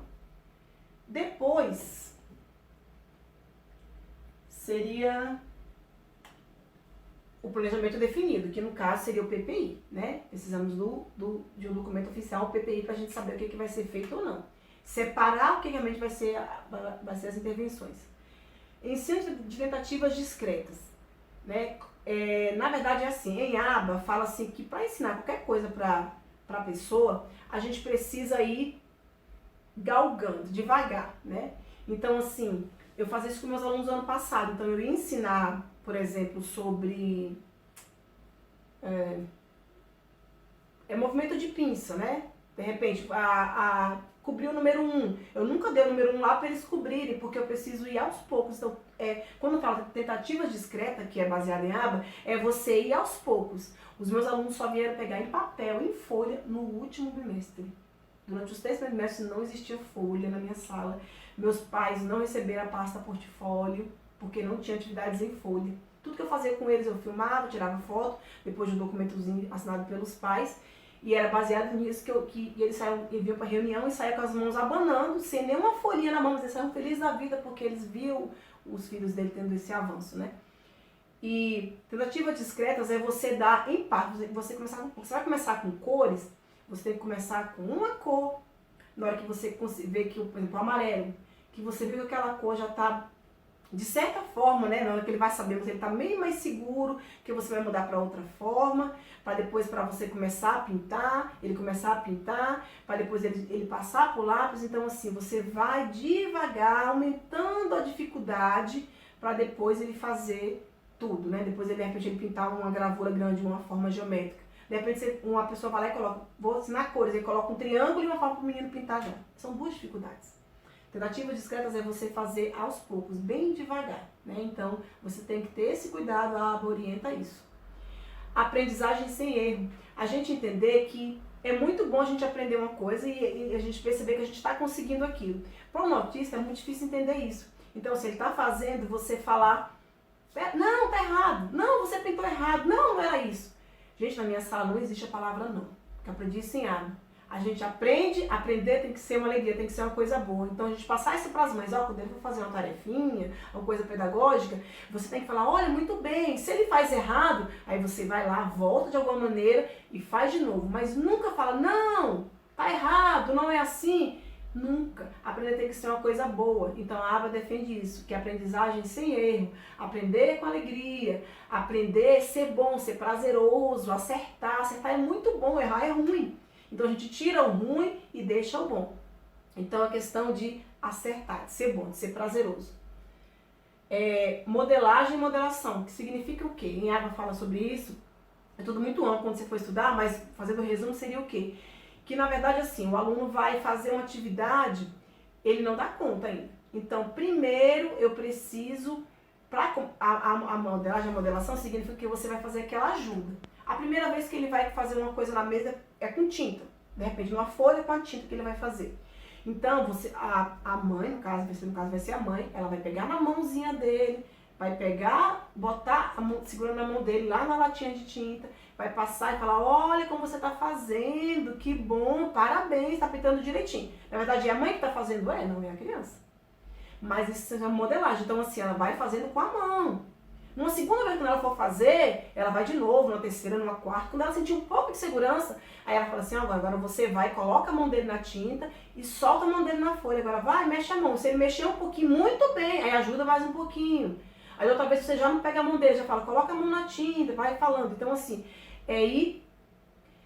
Depois, seria o planejamento definido, que no caso seria o PPI, né? Precisamos de um documento oficial, o PPI, para a gente saber o que vai ser feito ou não. Separar o que realmente vai ser as intervenções. Ensino de tentativas discretas, né? Na verdade é assim, em aba fala assim que para ensinar qualquer coisa para a pessoa, a gente precisa ir galgando, devagar, né? Então assim, eu fazia isso com meus alunos no ano passado, então eu ia ensinar, por exemplo, sobre movimento de pinça, né? De repente, cobrir o número 1. Eu nunca dei o número 1 lá para eles cobrirem, porque eu preciso ir aos poucos. Então, quando eu falo tentativas discretas, que é baseada em aba, é você ir aos poucos. Os meus alunos só vieram pegar em papel, em folha, no último bimestre. Durante os 3 bimestres não existia folha na minha sala. Meus pais não receberam a pasta portfólio, porque não tinha atividades em folha. Tudo que eu fazia com eles, eu filmava, tirava foto, depois de um documentozinho assinado pelos pais. E era baseado nisso que eles vinham para a reunião e saíam com as mãos abanando, sem nenhuma folhinha na mão, mas eles saíam felizes da vida porque eles viam os filhos dele tendo esse avanço, né? E tentativas discretas é você dar em parte, você vai começar com cores, você tem que começar com uma cor, na hora que você vê que, por exemplo, o amarelo, que você vê que aquela cor já está, de certa forma, né, na hora que ele vai saber, ele está meio mais seguro, que você vai mudar para outra forma, para depois para você começar a pintar, ele começar a pintar, para depois ele passar por lápis. Então assim, você vai devagar, aumentando a dificuldade, para depois ele fazer tudo, né? Depois ele, de repente, ele pintar uma gravura grande, uma forma geométrica. De repente uma pessoa vai lá e coloca, vou ensinar cores, ele coloca um triângulo e uma forma para o menino pintar já. São 2 dificuldades. Tentativas discretas é você fazer aos poucos, bem devagar, né? Então, você tem que ter esse cuidado, a aba orienta isso. Aprendizagem sem erro. A gente entender que é muito bom a gente aprender uma coisa e a gente perceber que a gente está conseguindo aquilo. Para um autista é muito difícil entender isso. Então, se ele está fazendo, você falar, não, tá errado, não, você pintou errado, não, não era isso. Gente, na minha sala não existe a palavra não, porque eu aprendi isso em aba. A gente aprender tem que ser uma alegria, tem que ser uma coisa boa. Então a gente passar isso para as mães, quando ele for fazer uma tarefinha, uma coisa pedagógica, você tem que falar, olha, muito bem, se ele faz errado, aí você vai lá, volta de alguma maneira e faz de novo. Mas nunca fala, não, tá errado, não é assim. Nunca. Aprender tem que ser uma coisa boa. Então a aba defende isso, que é aprendizagem sem erro, aprender com alegria, aprender ser bom, ser prazeroso, acertar é muito bom, errar é ruim. Então a gente tira o ruim e deixa o bom. Então a questão de acertar, de ser bom, de ser prazeroso. Modelagem e modelação, que significa o quê? Em aba fala sobre isso, é tudo muito amplo quando você for estudar, mas fazendo o resumo seria o quê? Que na verdade assim, o aluno vai fazer uma atividade, ele não dá conta ainda. Então primeiro eu preciso, a modelação significa que você vai fazer aquela ajuda. A primeira vez que ele vai fazer uma coisa na mesa é com tinta, de repente uma folha com a tinta que ele vai fazer. Então a mãe, no caso vai ser a mãe, ela vai pegar na mãozinha dele, vai pegar, botar a mão, segurando a mão dele lá na latinha de tinta, vai passar e falar, olha como você está fazendo, que bom, parabéns, está pintando direitinho. Na verdade é a mãe que está fazendo, não é a criança. Mas isso é uma modelagem, então assim, ela vai fazendo com a mão. Numa segunda vez que ela for fazer, ela vai de novo, numa terceira, numa quarta. Quando ela sentir um pouco de segurança, aí ela fala assim, agora você vai, coloca a mão dele na tinta e solta a mão dele na folha. Agora vai, mexe a mão. Se ele mexer um pouquinho, muito bem, aí ajuda mais um pouquinho. Aí outra vez você já não pega a mão dele, já fala, coloca a mão na tinta, vai falando. Então assim, aí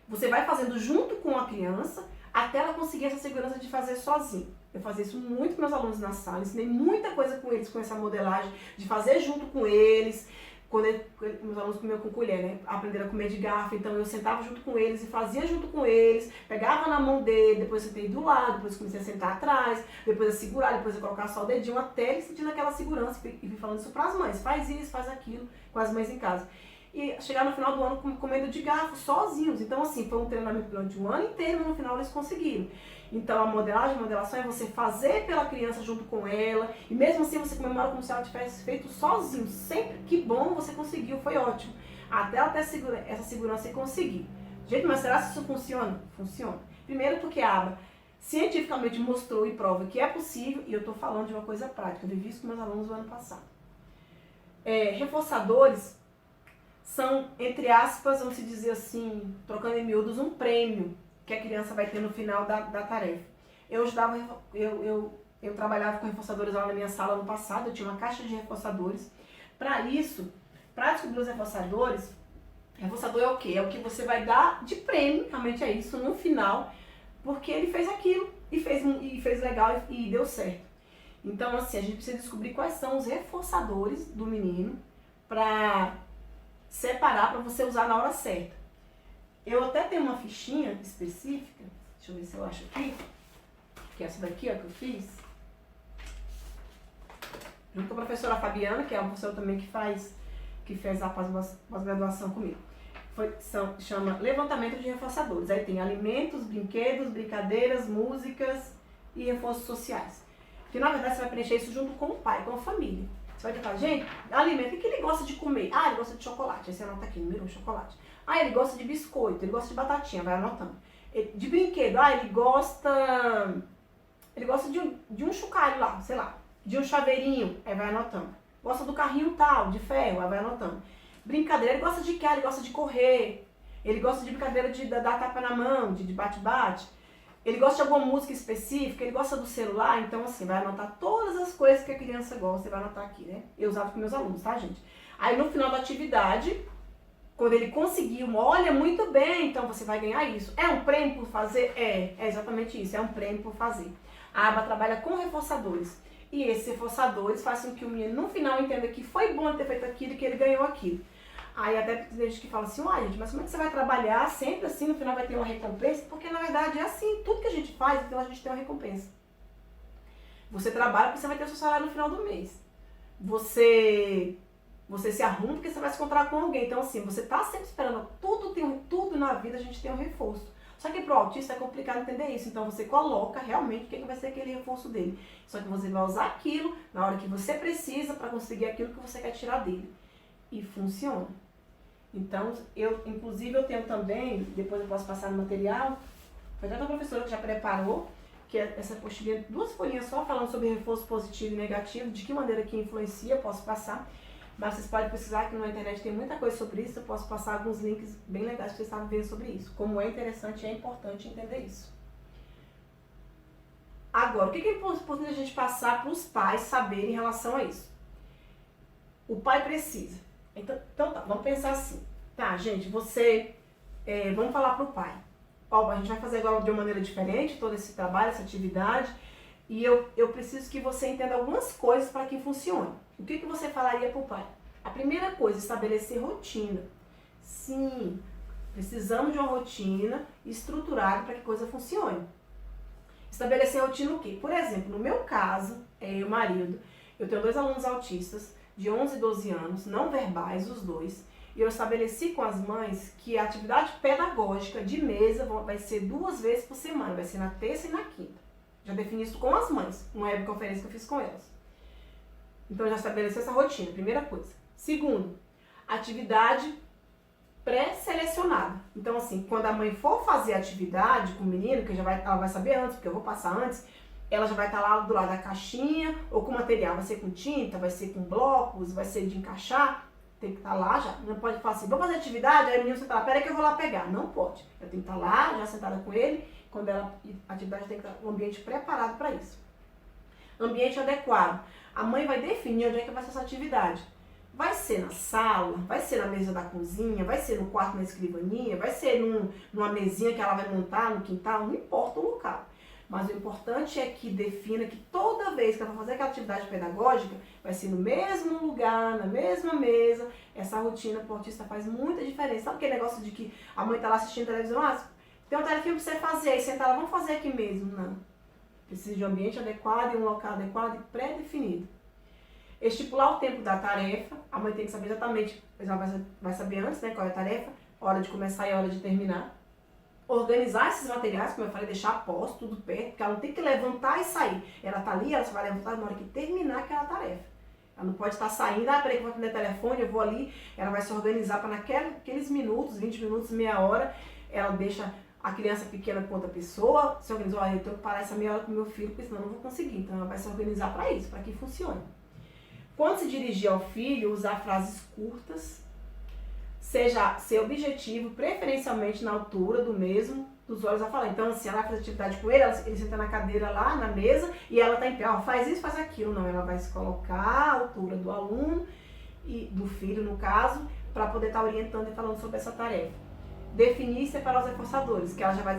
você vai fazendo junto com a criança até ela conseguir essa segurança de fazer sozinho. Eu fazia isso muito com meus alunos na sala, ensinei muita coisa com eles, com essa modelagem, de fazer junto com eles. Quando meus alunos comiam com colher, né? Aprenderam a comer de garfo, então eu sentava junto com eles e fazia junto com eles, pegava na mão dele, depois sentei do lado, depois comecei a sentar atrás, depois a segurar, depois a colocar só o dedinho, até ele sentindo aquela segurança e fui falando isso para as mães, faz isso, faz aquilo, com as mães em casa. e chegar no final do ano comendo de garfo, sozinhos. Então, assim, foi um treinamento durante um ano inteiro, mas no final eles conseguiram. Então, a modelação é você fazer pela criança junto com ela, e mesmo assim você comemora como se ela tivesse feito sozinho. Sempre que bom você conseguiu, foi ótimo. Até ela ter essa segurança e conseguir. Gente, mas será que isso funciona? Funciona. Primeiro porque a aba cientificamente mostrou e prova que é possível, e eu estou falando de uma coisa prática, eu vivi isso com meus alunos no ano passado. Reforçadores são, entre aspas, vamos dizer assim, trocando em miúdos, um prêmio que a criança vai ter no final da tarefa. Eu trabalhava com reforçadores lá na minha sala no passado, eu tinha uma caixa de reforçadores. Para isso, para descobrir os reforçadores, reforçador é o quê? É o que você vai dar de prêmio, realmente é isso, no final, porque ele fez aquilo e fez legal e deu certo. Então, assim, a gente precisa descobrir quais são os reforçadores do menino para separar, para você usar na hora certa. Eu até tenho uma fichinha específica, deixa eu ver se eu acho aqui, que é essa daqui, ó, que eu fiz. Junto com a professora Fabiana, que é uma professora também que fez a pós-graduação comigo. Chama Levantamento de Reforçadores. Aí tem alimentos, brinquedos, brincadeiras, músicas e reforços sociais. Que na verdade você vai preencher isso junto com o pai, com a família. Você vai falar, gente, alimento, o que ele gosta de comer? Ah, ele gosta de chocolate. Aí você anota aqui, número 1, chocolate. Ah, ele gosta de biscoito, ele gosta de batatinha, vai anotando. De brinquedo, ah, ele gosta de um chocalho lá, sei lá, de um chaveirinho, aí vai anotando. Gosta do carrinho tal, de ferro, aí vai anotando. Brincadeira, ele gosta de quê? Ele gosta de correr. Ele gosta de brincadeira de dar tapa na mão, de bate-bate. Ele gosta de alguma música específica, ele gosta do celular, então assim, vai anotar todas as coisas que a criança gosta e vai anotar aqui, né? Eu usava com meus alunos, tá, gente? Aí no final da atividade, quando ele conseguiu, olha, muito bem, então você vai ganhar isso. É um prêmio por fazer? É exatamente isso, é um prêmio por fazer. A aba trabalha com reforçadores. E esses reforçadores fazem com que o menino, no final, entenda que foi bom ele ter feito aquilo e que ele ganhou aquilo. Aí até tem gente que fala assim, gente, mas como é que você vai trabalhar sempre assim, no final vai ter uma recompensa? Porque na verdade é assim, tudo que a gente faz, então a gente tem uma recompensa. Você trabalha porque você vai ter o seu salário no final do mês. Você se arruma porque você vai se encontrar com alguém. Então assim, você tá sempre esperando, tudo na vida a gente tem um reforço. Só que pro autista é complicado entender isso, então você coloca realmente o que vai ser aquele reforço dele. Só que você vai usar aquilo na hora que você precisa para conseguir aquilo que você quer tirar dele. E funciona. Então, inclusive eu tenho também, depois eu posso passar no material, foi até a professora que já preparou, que é essa postilha, 2 folhinhas só falando sobre reforço positivo e negativo, de que maneira que influencia, eu posso passar. Mas vocês podem pesquisar que na internet tem muita coisa sobre isso, eu posso passar alguns links bem legais para vocês estarem vendo sobre isso. Como é interessante e é importante entender isso. Agora, o que é importante a gente passar para os pais saberem em relação a isso? O pai precisa. Então tá, vamos pensar assim. Tá, gente, vamos falar pro pai. A gente vai fazer agora de uma maneira diferente, todo esse trabalho, essa atividade, e eu preciso que você entenda algumas coisas para que funcione. O que você falaria pro pai? A primeira coisa, estabelecer rotina. Sim, precisamos de uma rotina estruturada para que a coisa funcione. Estabelecer rotina o quê? Por exemplo, no meu caso, eu e o marido, eu tenho 2 alunos autistas, de 11 e 12 anos, não verbais, os 2, e eu estabeleci com as mães que a atividade pedagógica de mesa vai ser 2 vezes por semana, vai ser na terça e na quinta. Já defini isso com as mães, uma webconferência que eu fiz com elas. Então, eu já estabeleci essa rotina, primeira coisa. Segundo, atividade pré-selecionada. Então, assim, quando a mãe for fazer a atividade com o menino, que ela vai saber antes, porque eu vou passar antes, ela já vai estar lá do lado da caixinha, ou com material, vai ser com tinta, vai ser com blocos, vai ser de encaixar, tem que estar lá já. Não pode falar assim, vou fazer atividade, aí o menino senta lá, peraí que eu vou lá pegar. Não pode. Eu tenho que estar lá, já sentada com ele, quando a atividade tem que estar um ambiente preparado para isso. Ambiente adequado. A mãe vai definir onde é que vai ser essa atividade. Vai ser na sala, vai ser na mesa da cozinha, vai ser no quarto na escrivaninha, vai ser numa mesinha que ela vai montar no quintal, não importa o local. Mas o importante é que defina que toda vez que ela vai fazer aquela atividade pedagógica, vai ser no mesmo lugar, na mesma mesa. Essa rotina pro autista faz muita diferença. Sabe aquele negócio de que a mãe tá lá assistindo televisão, tem uma tarefinha pra você fazer, aí senta lá, vamos fazer aqui mesmo. Não. Precisa de um ambiente adequado e um local adequado e pré-definido. Estipular o tempo da tarefa, a mãe tem que saber exatamente, ela vai saber antes, né, qual é a tarefa, hora de começar e hora de terminar. Organizar esses materiais, como eu falei, deixar a posto, tudo perto, porque ela não tem que levantar e sair. Ela tá ali, ela só vai levantar na hora que terminar aquela tarefa. Ela não pode estar saindo, peraí que eu vou atender o telefone, eu vou ali, ela vai se organizar para naqueles minutos, 20 minutos, meia hora, ela deixa a criança pequena com outra pessoa, se organiza, olha, eu tenho que parar essa meia hora com meu filho, porque senão eu não vou conseguir. Então ela vai se organizar para isso, para que funcione. Quando se dirigir ao filho, usar frases curtas, seja ser objetivo, preferencialmente na altura do mesmo, dos olhos a falar. Então, assim, ela vai fazer atividade com ele, ele senta na cadeira lá, na mesa, e ela tá em pé, ó, faz isso, faz aquilo. Não, ela vai se colocar à altura do aluno, e do filho, no caso, para poder estar orientando e falando sobre essa tarefa. Definir e separar os reforçadores, que ela já vai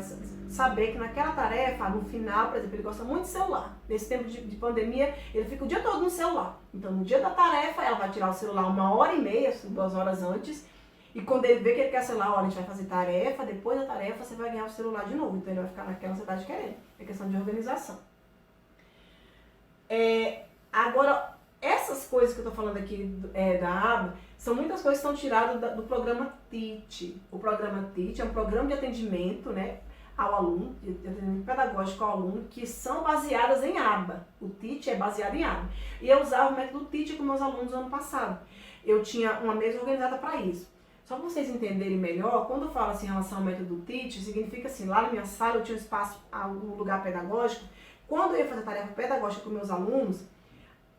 saber que naquela tarefa, no final, por exemplo, ele gosta muito de celular. Nesse tempo de pandemia, ele fica o dia todo no celular. Então, no dia da tarefa, ela vai tirar o celular 1h30, 2 horas antes, e quando ele vê que ele quer celular, olha, a gente vai fazer tarefa, depois da tarefa você vai ganhar o celular de novo. Então ele vai ficar naquela ansiedade querendo. É questão de organização. Agora, essas coisas que eu estou falando aqui da aba, são muitas coisas que são tiradas do programa TEACH. O programa TEACH é um programa de atendimento, né, ao aluno, de atendimento pedagógico ao aluno, que são baseadas em aba. O TEACH é baseado em aba. E eu usava o método TEACH com meus alunos no ano passado. Eu tinha uma mesa organizada para isso. Só para vocês entenderem melhor, quando eu falo assim em relação ao método TEACH, significa assim, lá na minha sala eu tinha um espaço, um lugar pedagógico. Quando eu ia fazer tarefa pedagógica com meus alunos,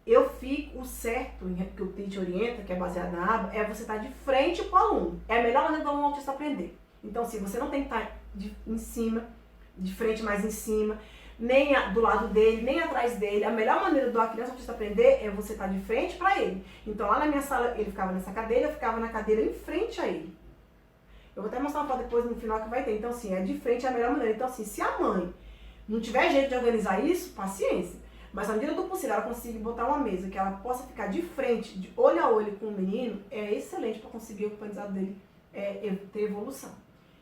eu fico, o certo que o TEACH orienta, que é baseado na aba, é você estar de frente para o aluno. É a melhor maneira do aluno autista aprender. Então, assim, você não tem que estar em cima, de frente mais em cima, nem do lado dele, nem atrás dele. A melhor maneira da criança autista aprender é você estar de frente para ele. Então lá na minha sala ele ficava nessa cadeira, eu ficava na cadeira em frente a ele. Eu vou até mostrar uma foto depois no final que vai ter. Então assim, é de frente é a melhor maneira. Então assim, se a mãe não tiver jeito de organizar isso, paciência. Mas na medida do possível ela conseguir botar uma mesa que ela possa ficar de frente, de olho a olho com o menino, é excelente para conseguir o aprendizado dele ter evolução.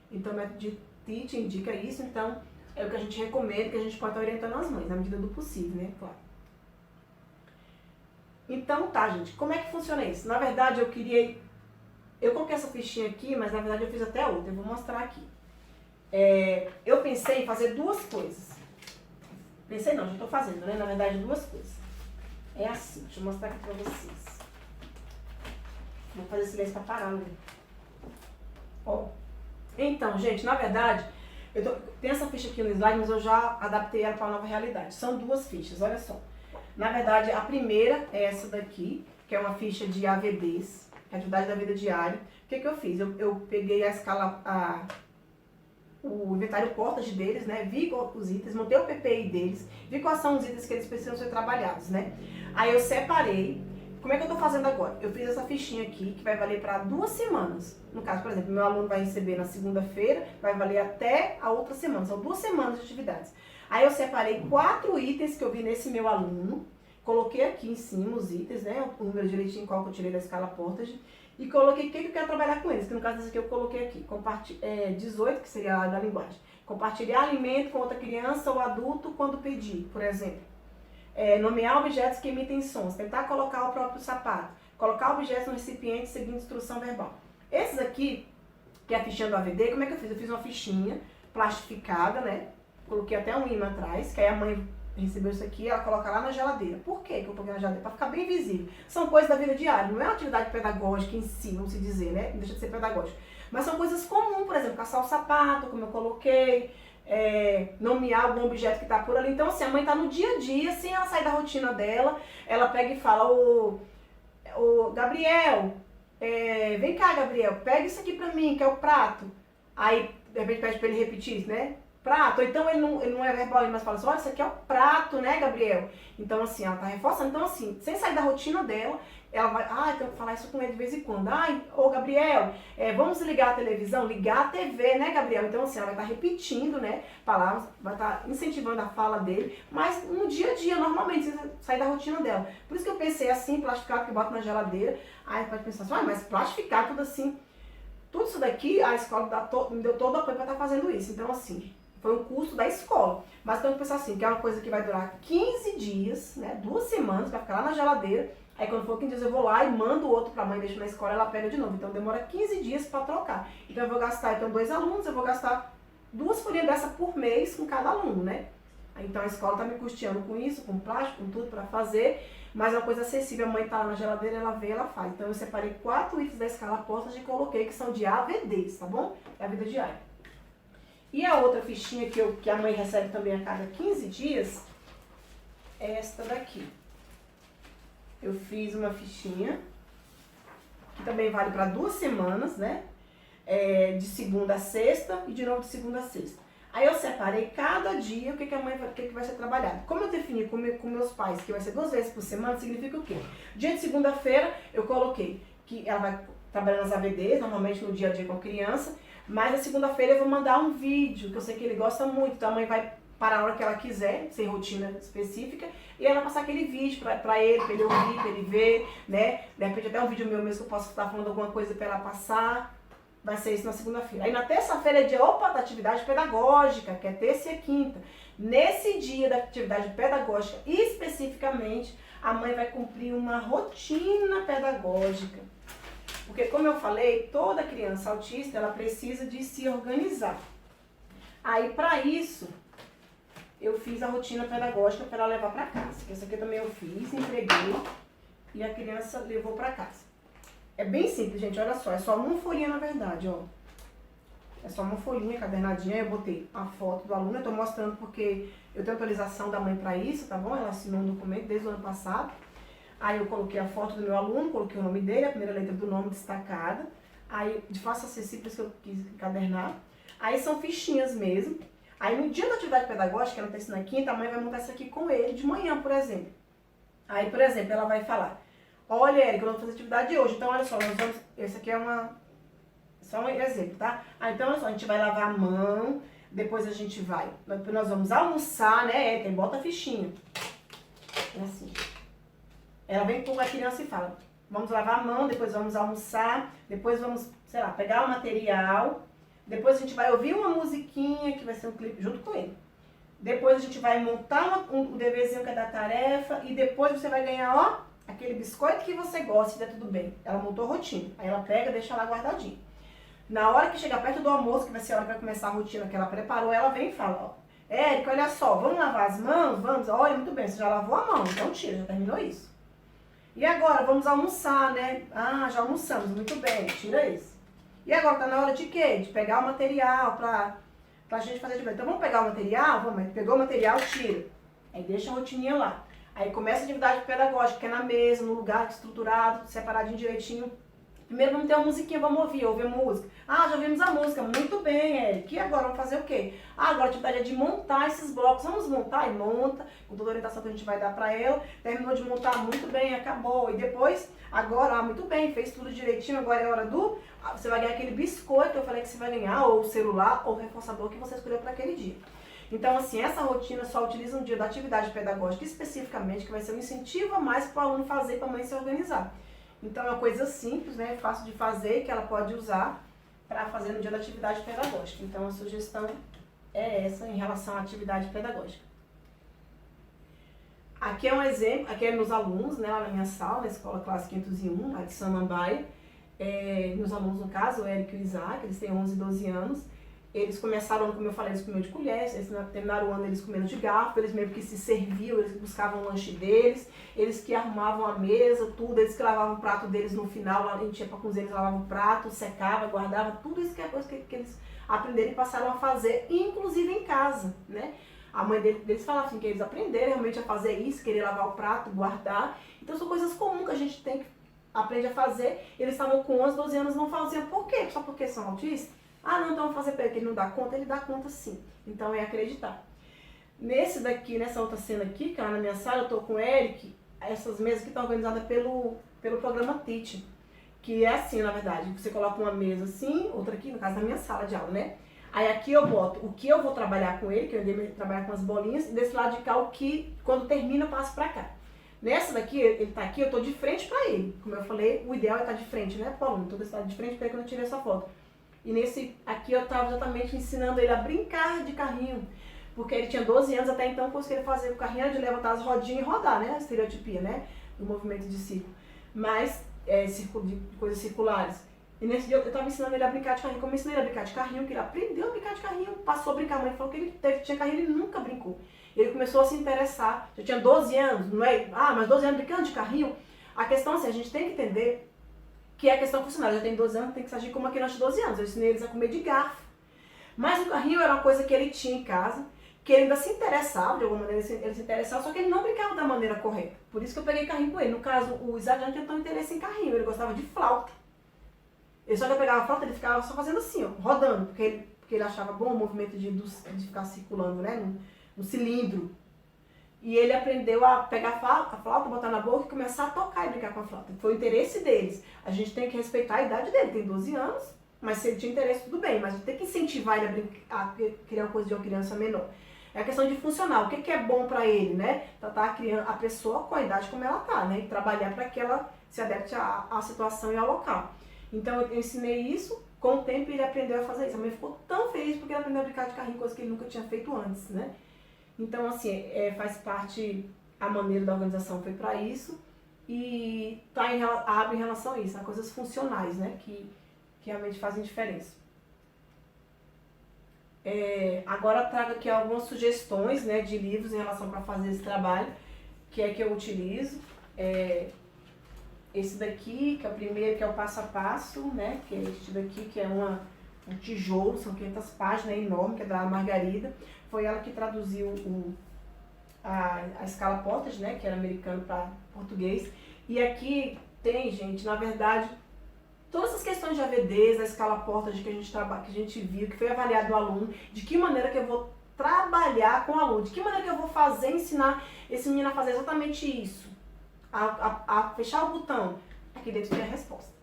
Então o método de TEACH indica isso, então é o que a gente recomenda, que a gente pode estar orientando as mães, na medida do possível, né? Claro. Então, tá, gente. Como é que funciona isso? Na verdade, eu coloquei essa fichinha aqui, mas na verdade eu fiz até outra. Eu vou mostrar aqui. Eu pensei em fazer duas coisas. Pensei não, já estou fazendo, né? Na verdade, duas coisas. É assim, deixa eu mostrar aqui pra vocês. Vou fazer silêncio pra parar, né? Ó. Então, gente, na verdade, tem essa ficha aqui no slide, mas eu já adaptei ela para a nova realidade. São duas fichas, olha só. Na verdade, a primeira é essa daqui, que é uma ficha de AVDs, que é Atividade da Vida Diária. O que eu fiz? Eu peguei a escala, o inventário portas deles, né? Vi os itens, montei o PPI deles, vi quais são os itens que eles precisam ser trabalhados, né? Aí eu separei. Como é que eu tô fazendo agora? Eu fiz essa fichinha aqui, que vai valer para 2 semanas. No caso, por exemplo, meu aluno vai receber na segunda-feira, vai valer até a outra semana. São 2 semanas de atividades. Aí eu separei 4 itens que eu vi nesse meu aluno. Coloquei aqui em cima os itens, né? O número direitinho qual que eu tirei da escala Portage. E coloquei o que eu quero trabalhar com eles. Que no caso desse aqui eu coloquei aqui. 18, que seria a área da linguagem. Compartilhar alimento com outra criança ou adulto quando pedir, por exemplo. Nomear objetos que emitem sons, tentar colocar o próprio sapato, colocar objetos no recipiente seguindo instrução verbal. Esses aqui, que é a fichinha do AVD, como é que eu fiz? Eu fiz uma fichinha plastificada, né? Coloquei até um imã atrás, que aí a mãe recebeu isso aqui, ela coloca lá na geladeira. Por que eu coloquei na geladeira? Para ficar bem visível. São coisas da vida diária, não é uma atividade pedagógica em si, vamos se dizer, né? Não deixa de ser pedagógica. Mas são coisas comuns, por exemplo, caçar o sapato, como eu coloquei, nomear algum objeto que está por ali. Então, assim, a mãe está no dia a dia, sem ela sair da rotina dela, ela pega e fala, ô Gabriel, vem cá, Gabriel, pega isso aqui pra mim, que é o prato. Aí, de repente, pede pra ele repetir, né? Prato. Ou então, ele não é verbal, mas fala assim, olha, isso aqui é o prato, né, Gabriel? Então, assim, ela tá reforçando. Então, assim, sem sair da rotina dela, ela vai, tenho que falar isso com ele de vez em quando. Ô Gabriel, vamos ligar a televisão? Ligar a TV, né, Gabriel? Então, assim, ela vai estar repetindo, né, palavras, vai estar incentivando a fala dele, mas no dia a dia, normalmente, sem sair da rotina dela. Por isso que eu pensei assim, plastificado, que bota na geladeira. Aí pode pensar assim, mas plastificar tudo assim, tudo isso daqui, a escola me deu todo o apoio para estar fazendo isso. Então, assim, foi um curso da escola. Mas então eu pensar assim, que é uma coisa que vai durar 15 dias, né? 2 semanas, vai ficar lá na geladeira. Aí quando for 15 dias eu vou lá e mando o outro pra mãe, deixo na escola, ela pega de novo. Então demora 15 dias pra trocar. Então eu vou gastar, então 2 alunos, eu vou gastar 2 folhinhas dessa por mês com cada aluno, né? Então a escola tá me custeando com isso, com plástico, com tudo pra fazer. Mas é uma coisa acessível, a mãe tá lá na geladeira, ela vê, ela faz. Então eu separei 4 itens da escala apostas e coloquei que são de AVDs, tá bom? É a vida diária. E a outra fichinha que a mãe recebe também a cada 15 dias é esta daqui. Eu fiz uma fichinha, que também vale para 2 semanas, né? De segunda a sexta e de novo de segunda a sexta. Aí eu separei cada dia o que a mãe que vai ser trabalhado. Como eu defini com meus pais que vai ser 2 vezes por semana, significa o quê? Dia de segunda-feira eu coloquei que ela vai trabalhar nas AVDs, normalmente no dia a dia com a criança, mas na segunda-feira eu vou mandar um vídeo, que eu sei que ele gosta muito, então a mãe vai para a hora que ela quiser, sem rotina específica, e ela vai passar aquele vídeo para ele ouvir, para ele ver, né? De repente até um vídeo meu mesmo que eu posso estar falando alguma coisa para ela passar. Vai ser isso na segunda-feira. Aí na terça-feira é dia, da atividade pedagógica, que é terça e quinta. Nesse dia da atividade pedagógica, especificamente, a mãe vai cumprir uma rotina pedagógica. Porque, como eu falei, toda criança autista, ela precisa de se organizar. Aí, para isso, eu fiz a rotina pedagógica para ela levar para casa. Essa aqui também eu fiz, entreguei e a criança levou para casa. É bem simples, gente, olha só, é só uma folhinha na verdade, ó. É só uma folhinha, cadernadinha, eu botei a foto do aluno, eu tô mostrando porque eu tenho autorização da mãe para isso, tá bom? Ela assinou um documento desde o ano passado. Aí eu coloquei a foto do meu aluno, coloquei o nome dele, a primeira letra do nome destacada. Aí, de fácil acessível, que eu quis encadernar. Aí são fichinhas mesmo. Aí no dia da atividade pedagógica, na terça e na quinta, a mãe vai montar isso aqui com ele de manhã, por exemplo. Aí, por exemplo, ela vai falar: olha, Érica, eu vou fazer atividade hoje. Então, olha só, nós vamos... Esse aqui é só um exemplo, tá? Então, olha só, a gente vai lavar a mão, depois a gente vai... Nós vamos almoçar, né, Érica? Bota a fichinha. É assim. Ela vem com a criança e fala: vamos lavar a mão, depois vamos almoçar, depois vamos, sei lá, pegar o material, depois a gente vai ouvir uma musiquinha, que vai ser um clipe junto com ele. Depois a gente vai montar um deverzinho que é da tarefa, e depois você vai ganhar, ó, aquele biscoito que você gosta, e tá tudo bem. Ela montou a rotina. Aí ela pega, deixa lá guardadinho. Na hora que chegar perto do almoço, que vai ser a hora que vai começar a rotina que ela preparou, ela vem e fala: ó, Érica, olha só, vamos lavar as mãos? Vamos? Olha, muito bem, você já lavou a mão, então tira, já terminou isso. E agora, vamos almoçar, né? Ah, já almoçamos, muito bem, tira isso. E agora, tá na hora de quê? De pegar o material pra gente fazer de bem. Então vamos pegar o material? Vamos, pegou o material, tira. Aí deixa a rotininha lá. Aí começa a atividade pedagógica, que é na mesa, no lugar estruturado, separadinho direitinho. Primeiro vamos ter uma musiquinha, vamos ouvir a música. Ah, já ouvimos a música, muito bem, Eric. E agora vamos fazer o quê? Ah, agora a atividade é de montar esses blocos. Vamos montar? E monta, com toda a orientação que a gente vai dar pra ela. Terminou de montar, muito bem, acabou. E depois, agora, muito bem, fez tudo direitinho, agora é hora do... Você vai ganhar aquele biscoito que eu falei que você vai ganhar, ou o celular, ou o reforçador que você escolheu para aquele dia. Então, assim, essa rotina só utiliza um dia da atividade pedagógica especificamente, que vai ser um incentivo a mais para o aluno fazer, para a mãe se organizar. Então, é uma coisa simples, né, fácil de fazer, que ela pode usar para fazer no dia da atividade pedagógica. Então, a sugestão é essa em relação à atividade pedagógica. Aqui é um exemplo, aqui é meus alunos, né, lá na minha sala, na escola classe 501, lá de Samambaia. Meus alunos, no caso, o Eric e o Isaac, eles têm 11 e 12 anos. Eles começaram, como eu falei, eles comiam de colher, eles terminaram o ano eles comendo de garfo, eles meio que se serviam, eles buscavam o lanche deles, eles que arrumavam a mesa, tudo, eles que lavavam o prato deles no final, lá a gente ia pra cozinha, eles lavavam o prato, secava, guardava, tudo isso que é coisa que eles aprenderam e passaram a fazer, inclusive em casa, né? A mãe deles falava assim, que eles aprenderam realmente a fazer isso, querer lavar o prato, guardar. Então são coisas comuns que a gente tem que aprender a fazer. Eles estavam com 11, 12 anos, não faziam. Por quê? Só porque são autistas? Ah, não, então vamos fazer para ele, que ele não dá conta. Ele dá conta sim. Então é acreditar. Nesse daqui, nessa outra cena aqui, que é lá na minha sala, eu tô com o Eric, essas mesas que estão organizadas pelo programa Teach. Que é assim, na verdade, você coloca uma mesa assim, outra aqui, no caso da minha sala de aula, né? Aí aqui eu boto o que eu vou trabalhar com ele, que eu andei trabalhar com as bolinhas, e desse lado de cá o que, quando termina, eu passo pra cá. Nessa daqui, ele tá aqui, eu tô de frente pra ele. Como eu falei, o ideal é estar de frente, né, Paulo? Eu tô desse lado de frente pra ele quando eu tirei essa foto. E nesse aqui eu estava exatamente ensinando ele a brincar de carrinho. Porque ele tinha 12 anos, até então, coisa que ele fazia com o carrinho era de levantar as rodinhas e rodar, né? A estereotipia, né? Do movimento de círculo. Mas, de coisas circulares. E nesse dia eu estava ensinando ele a brincar de carrinho. Como eu ensinei ele a brincar de carrinho, que ele aprendeu a brincar de carrinho, passou a brincar. A mãe falou que tinha carrinho, ele nunca brincou. Ele começou a se interessar. Já tinha 12 anos, não é? Ah, mas 12 anos brincando de carrinho. A questão assim, a gente tem que entender que é a questão funcional. Já tem 12 anos, tem que agir como uma criança de 12 anos. Eu ensinei eles a comer de garfo. Mas o carrinho era uma coisa que ele tinha em casa, que ele ainda se interessava, de alguma maneira ele se interessava, só que ele não brincava da maneira correta. Por isso que eu peguei carrinho com ele. No caso, o Isaac já não tinha tanto interesse em carrinho, ele gostava de flauta. Só que eu pegava a flauta, ele ficava só fazendo assim, ó, rodando, porque ele achava bom o movimento de ficar circulando, né, no cilindro. E ele aprendeu a pegar a flauta, botar na boca e começar a tocar e brincar com a flauta. Foi o interesse deles. A gente tem que respeitar a idade dele, tem 12 anos, mas se ele tinha interesse, tudo bem. Mas a gente tem que incentivar ele a criar uma coisa de uma criança menor. É a questão de funcionar. O que é bom para ele, né? Tratar a pessoa com a idade como ela tá, né? E trabalhar para que ela se adapte à situação e ao local. Então eu ensinei isso, com o tempo ele aprendeu a fazer isso. A mãe ficou tão feliz porque ele aprendeu a brincar de carrinho, coisa que ele nunca tinha feito antes, né? Então, assim, faz parte, a maneira da organização foi para isso e abre em relação a isso, a coisas funcionais, né, que realmente fazem diferença. Agora trago aqui algumas sugestões, né, de livros em relação para fazer esse trabalho, que eu utilizo. Esse daqui, que é o primeiro, que é o passo a passo, né, que é este daqui, que é um tijolo, são 500 páginas, é enorme, que é da Margarida. Foi ela que traduziu a escala Portage, né, que era americano para português. E aqui tem, gente, na verdade, todas essas questões de AVDs, da escala Portage que a gente viu, que foi avaliado o aluno, de que maneira que eu vou trabalhar com o aluno, de que maneira que eu vou ensinar esse menino a fazer exatamente isso, a fechar o botão. Aqui dentro tem a resposta.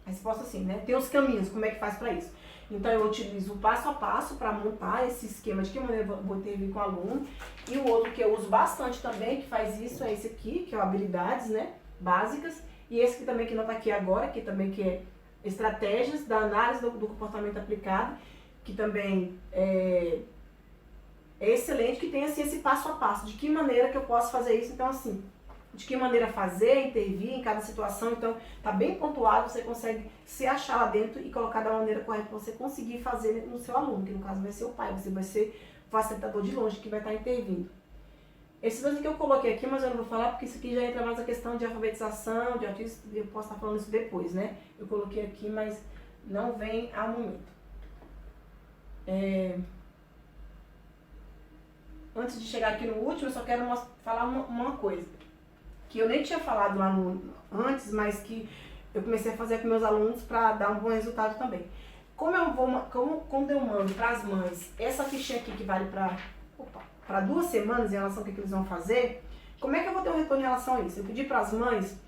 A resposta assim, né? Tem os caminhos, como é que faz para isso. Então eu utilizo o passo a passo para montar esse esquema de que maneira eu vou intervir com o aluno. E o outro que eu uso bastante também, que faz isso, é esse aqui, que é o habilidades, né, básicas. E esse aqui também, que não está aqui agora, que também que é estratégias da análise do comportamento aplicado, que também é excelente, que tem assim esse passo a passo, de que maneira que eu posso fazer isso. Então assim, de que maneira fazer, intervir em cada situação. Então, tá bem pontuado, você consegue se achar lá dentro e colocar da maneira correta para você conseguir fazer no seu aluno, que no caso vai ser o pai, você vai ser o facilitador de longe que vai estar intervindo. Esses dois aqui eu coloquei aqui, mas eu não vou falar porque isso aqui já entra mais a questão de alfabetização, de autismo, eu posso estar falando isso depois, né? Eu coloquei aqui, mas não vem ao momento. Antes de chegar aqui no último, eu só quero falar uma coisa que eu nem tinha falado lá antes, mas que eu comecei a fazer com meus alunos para dar um bom resultado também. Quando eu mando para as mães essa fichinha aqui que vale para 2 semanas em relação ao que eles vão fazer, como é que eu vou ter um retorno em relação a isso? Eu pedi para as mães,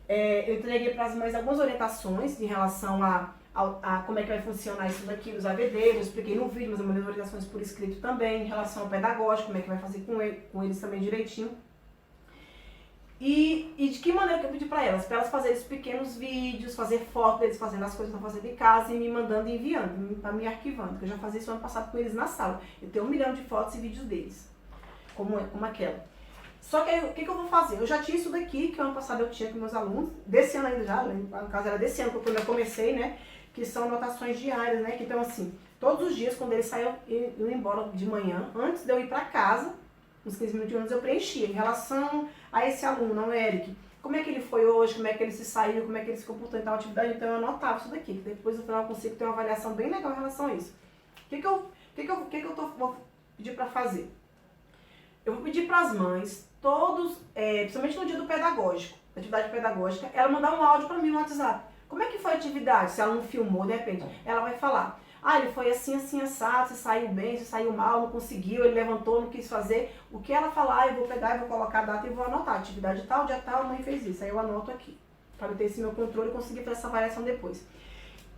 eu entreguei para as mães algumas orientações em relação a como é que vai funcionar isso daqui, os AVDs, eu expliquei no vídeo, mas eu mandei orientações por escrito também, em relação ao pedagógico, como é que vai fazer com eles também direitinho. E de que maneira que eu pedi para elas fazerem esses pequenos vídeos, fazer foto deles fazendo as coisas que estão fazendo em casa e me mandando e enviando, para me arquivando, que eu já fazia isso ano passado com eles na sala. Eu tenho 1 milhão de fotos e vídeos deles, como aquela. Só que aí, o que eu vou fazer? Eu já tinha isso daqui, que ano passado eu tinha com meus alunos, desse ano ainda já, no caso era desse ano, quando eu comecei, né, que são anotações diárias, né, que então assim, todos os dias, quando eles saíam, iam embora de manhã, antes de eu ir para casa, uns 15 minutos eu preenchia em relação a esse aluno, ao Eric. Como é que ele foi hoje, como é que ele se saiu, como é que ele se comportou em tal atividade. Então eu anotava isso daqui, que depois no final eu consigo ter uma avaliação bem legal em relação a isso. O que vou pedir para fazer? Eu vou pedir para as mães, todos, principalmente no dia do pedagógico, atividade pedagógica, ela mandar um áudio para mim no WhatsApp. Como é que foi a atividade? Se ela não filmou, de repente, ela vai falar. Ele foi assim, assim, assado, se saiu bem, se saiu mal, não conseguiu, ele levantou, não quis fazer. O que ela falar, eu vou pegar e vou colocar a data e vou anotar. Atividade tal, dia tal, a mãe fez isso. Aí eu anoto aqui, para ter esse meu controle e conseguir fazer essa avaliação depois.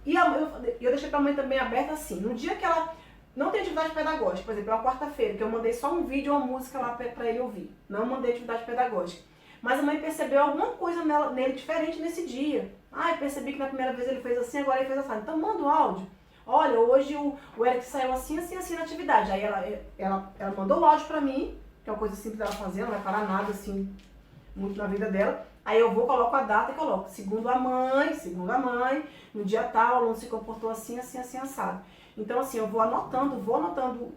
E eu deixei para a mãe também aberta assim, no dia que ela não tem atividade pedagógica, por exemplo, uma quarta-feira, que eu mandei só um vídeo ou uma música lá para ele ouvir. Não mandei atividade pedagógica. Mas a mãe percebeu alguma coisa nele diferente nesse dia. Eu percebi que na primeira vez ele fez assim, agora ele fez assim. Então manda um áudio. olha, hoje o Eric saiu assim, assim, assim na atividade. Aí ela mandou o áudio pra mim, que é uma coisa simples dela fazer, não vai parar nada assim, muito na vida dela. Aí eu vou, coloco a data e coloco, segundo a mãe, no dia tal, o aluno se comportou assim, assim, assim, assado. Então assim, eu vou anotando,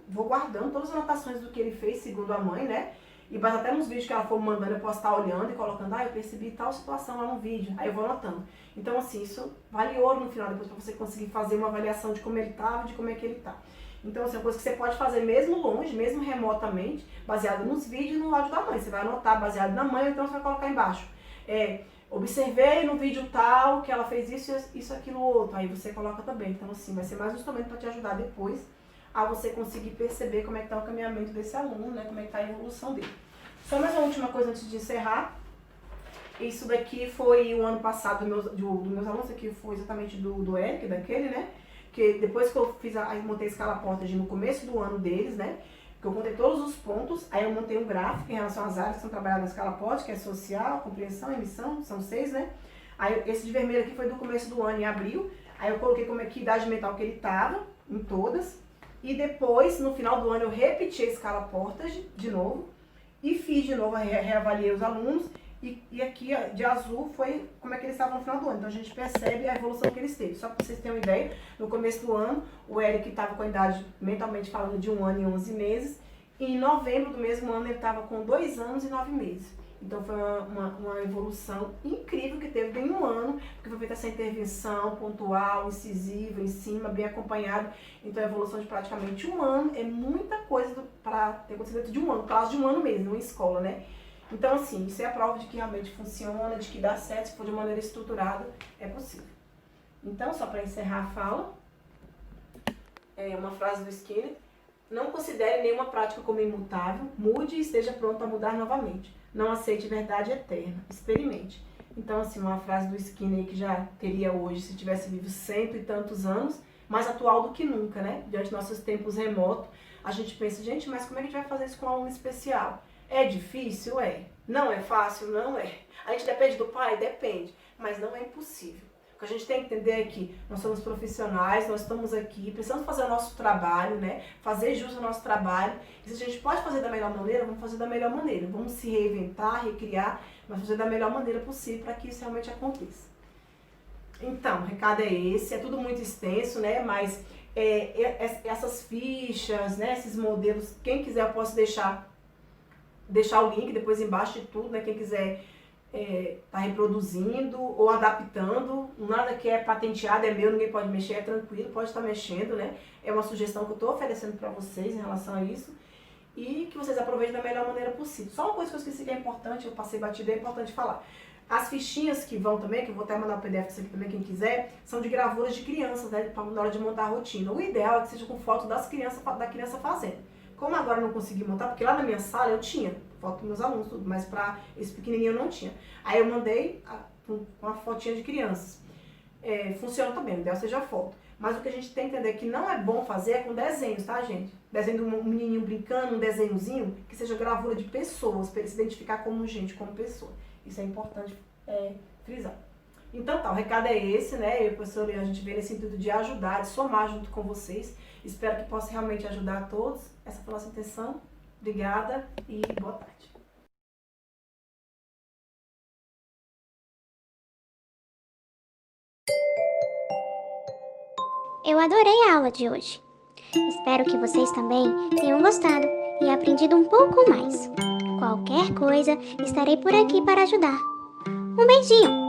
vou guardando todas as anotações do que ele fez, segundo a mãe, né? E mas até nos vídeos que ela for mandando, eu posso estar olhando e colocando, eu percebi tal situação lá no vídeo, aí eu vou anotando. Então assim, isso vale ouro no final, depois pra você conseguir fazer uma avaliação de como ele estava, de como é que ele tá. Então assim, é uma coisa que você pode fazer mesmo longe, mesmo remotamente, baseado nos vídeos e no áudio da mãe. Você vai anotar baseado na mãe, ou então você vai colocar embaixo. Observei no vídeo tal que ela fez isso, aquilo, outro. Aí você coloca também. Então assim, vai ser mais um instrumento para te ajudar depois a você conseguir perceber como é que tá o caminhamento desse aluno, né? Como é que tá a evolução dele. Só mais uma última coisa antes de encerrar. Isso daqui foi o ano passado dos meus alunos, aqui foi exatamente do Eric, daquele, né? Que depois que eu montei a escala Portage no começo do ano deles, né? Que eu contei todos os pontos, aí eu montei um gráfico em relação às áreas que são trabalhadas na escala Portage, que é social, compreensão, emissão, são 6, né? Aí esse de vermelho aqui foi do começo do ano, em abril. Aí eu coloquei que idade mental que ele estava, em todas. E depois, no final do ano, eu repeti a escala Portage de novo. E fiz de novo, reavaliei os alunos. E aqui de azul foi como é que eles estavam no final do ano. Então a gente percebe a evolução que eles teve. Só para vocês terem uma ideia, no começo do ano, o Eric estava com a idade, mentalmente falando, de 1 ano e 11 meses. E em novembro do mesmo ano ele estava com 2 anos e 9 meses. Então foi uma evolução incrível que teve em 1 ano, porque foi feita essa intervenção pontual, incisiva, em cima, bem acompanhado. Então a evolução de praticamente 1 ano é muita coisa para ter acontecido dentro de 1 ano, prazo de 1 ano mesmo, em escola, né? Então, assim, isso é a prova de que realmente funciona, de que dá certo, se for de maneira estruturada, é possível. Então, só para encerrar a fala, uma frase do Skinner: não considere nenhuma prática como imutável, mude e esteja pronto a mudar novamente. Não aceite verdade eterna, experimente. Então, assim, uma frase do Skinner que já teria hoje, se tivesse vivo 100 e tantos anos, mais atual do que nunca, né? Diante dos nossos tempos remotos, a gente pensa, gente, mas como é que a gente vai fazer isso com um aluno especial? É difícil? É. Não é fácil? Não é. A gente depende do pai? Depende. Mas não é impossível. O que a gente tem que entender é que nós somos profissionais, nós estamos aqui, precisamos fazer o nosso trabalho, né? Fazer jus ao nosso trabalho. E se a gente pode fazer da melhor maneira, vamos fazer da melhor maneira. Vamos se reinventar, recriar, mas fazer da melhor maneira possível para que isso realmente aconteça. Então, o recado é esse. É tudo muito extenso, né? Mas essas fichas, né? Esses modelos, quem quiser eu posso deixar o link depois embaixo de tudo, né? Quem quiser tá reproduzindo ou adaptando, nada que é patenteado, é meu, ninguém pode mexer, é tranquilo, pode estar mexendo, né? É uma sugestão que eu estou oferecendo para vocês em relação a isso e que vocês aproveitem da melhor maneira possível. Só uma coisa que eu esqueci que é importante, eu passei batido, é importante falar. As fichinhas que vão também, que eu vou até mandar o PDF disso aqui também, quem quiser, são de gravuras de crianças, né? Na hora de montar a rotina. O ideal é que seja com foto da criança fazendo. Como agora eu não consegui montar, porque lá na minha sala eu tinha foto dos meus alunos, tudo, mas para esse pequenininho eu não tinha. Aí eu mandei com uma fotinha de crianças. Funciona também, o ideal seja foto. Mas o que a gente tem que entender que não é bom fazer é com desenhos, tá, gente? Desenho de um menininho brincando, um desenhozinho, que seja gravura de pessoas, para ele se identificar como gente, como pessoa. Isso é importante frisar. Então tá, o recado é esse, né? Eu e o professor Leandro, a gente vem nesse intuito de ajudar, de somar junto com vocês. Espero que possa realmente ajudar a todos. Essa foi a nossa intenção. Obrigada e boa tarde. Eu adorei a aula de hoje. Espero que vocês também tenham gostado e aprendido um pouco mais. Qualquer coisa, estarei por aqui para ajudar. Um beijinho!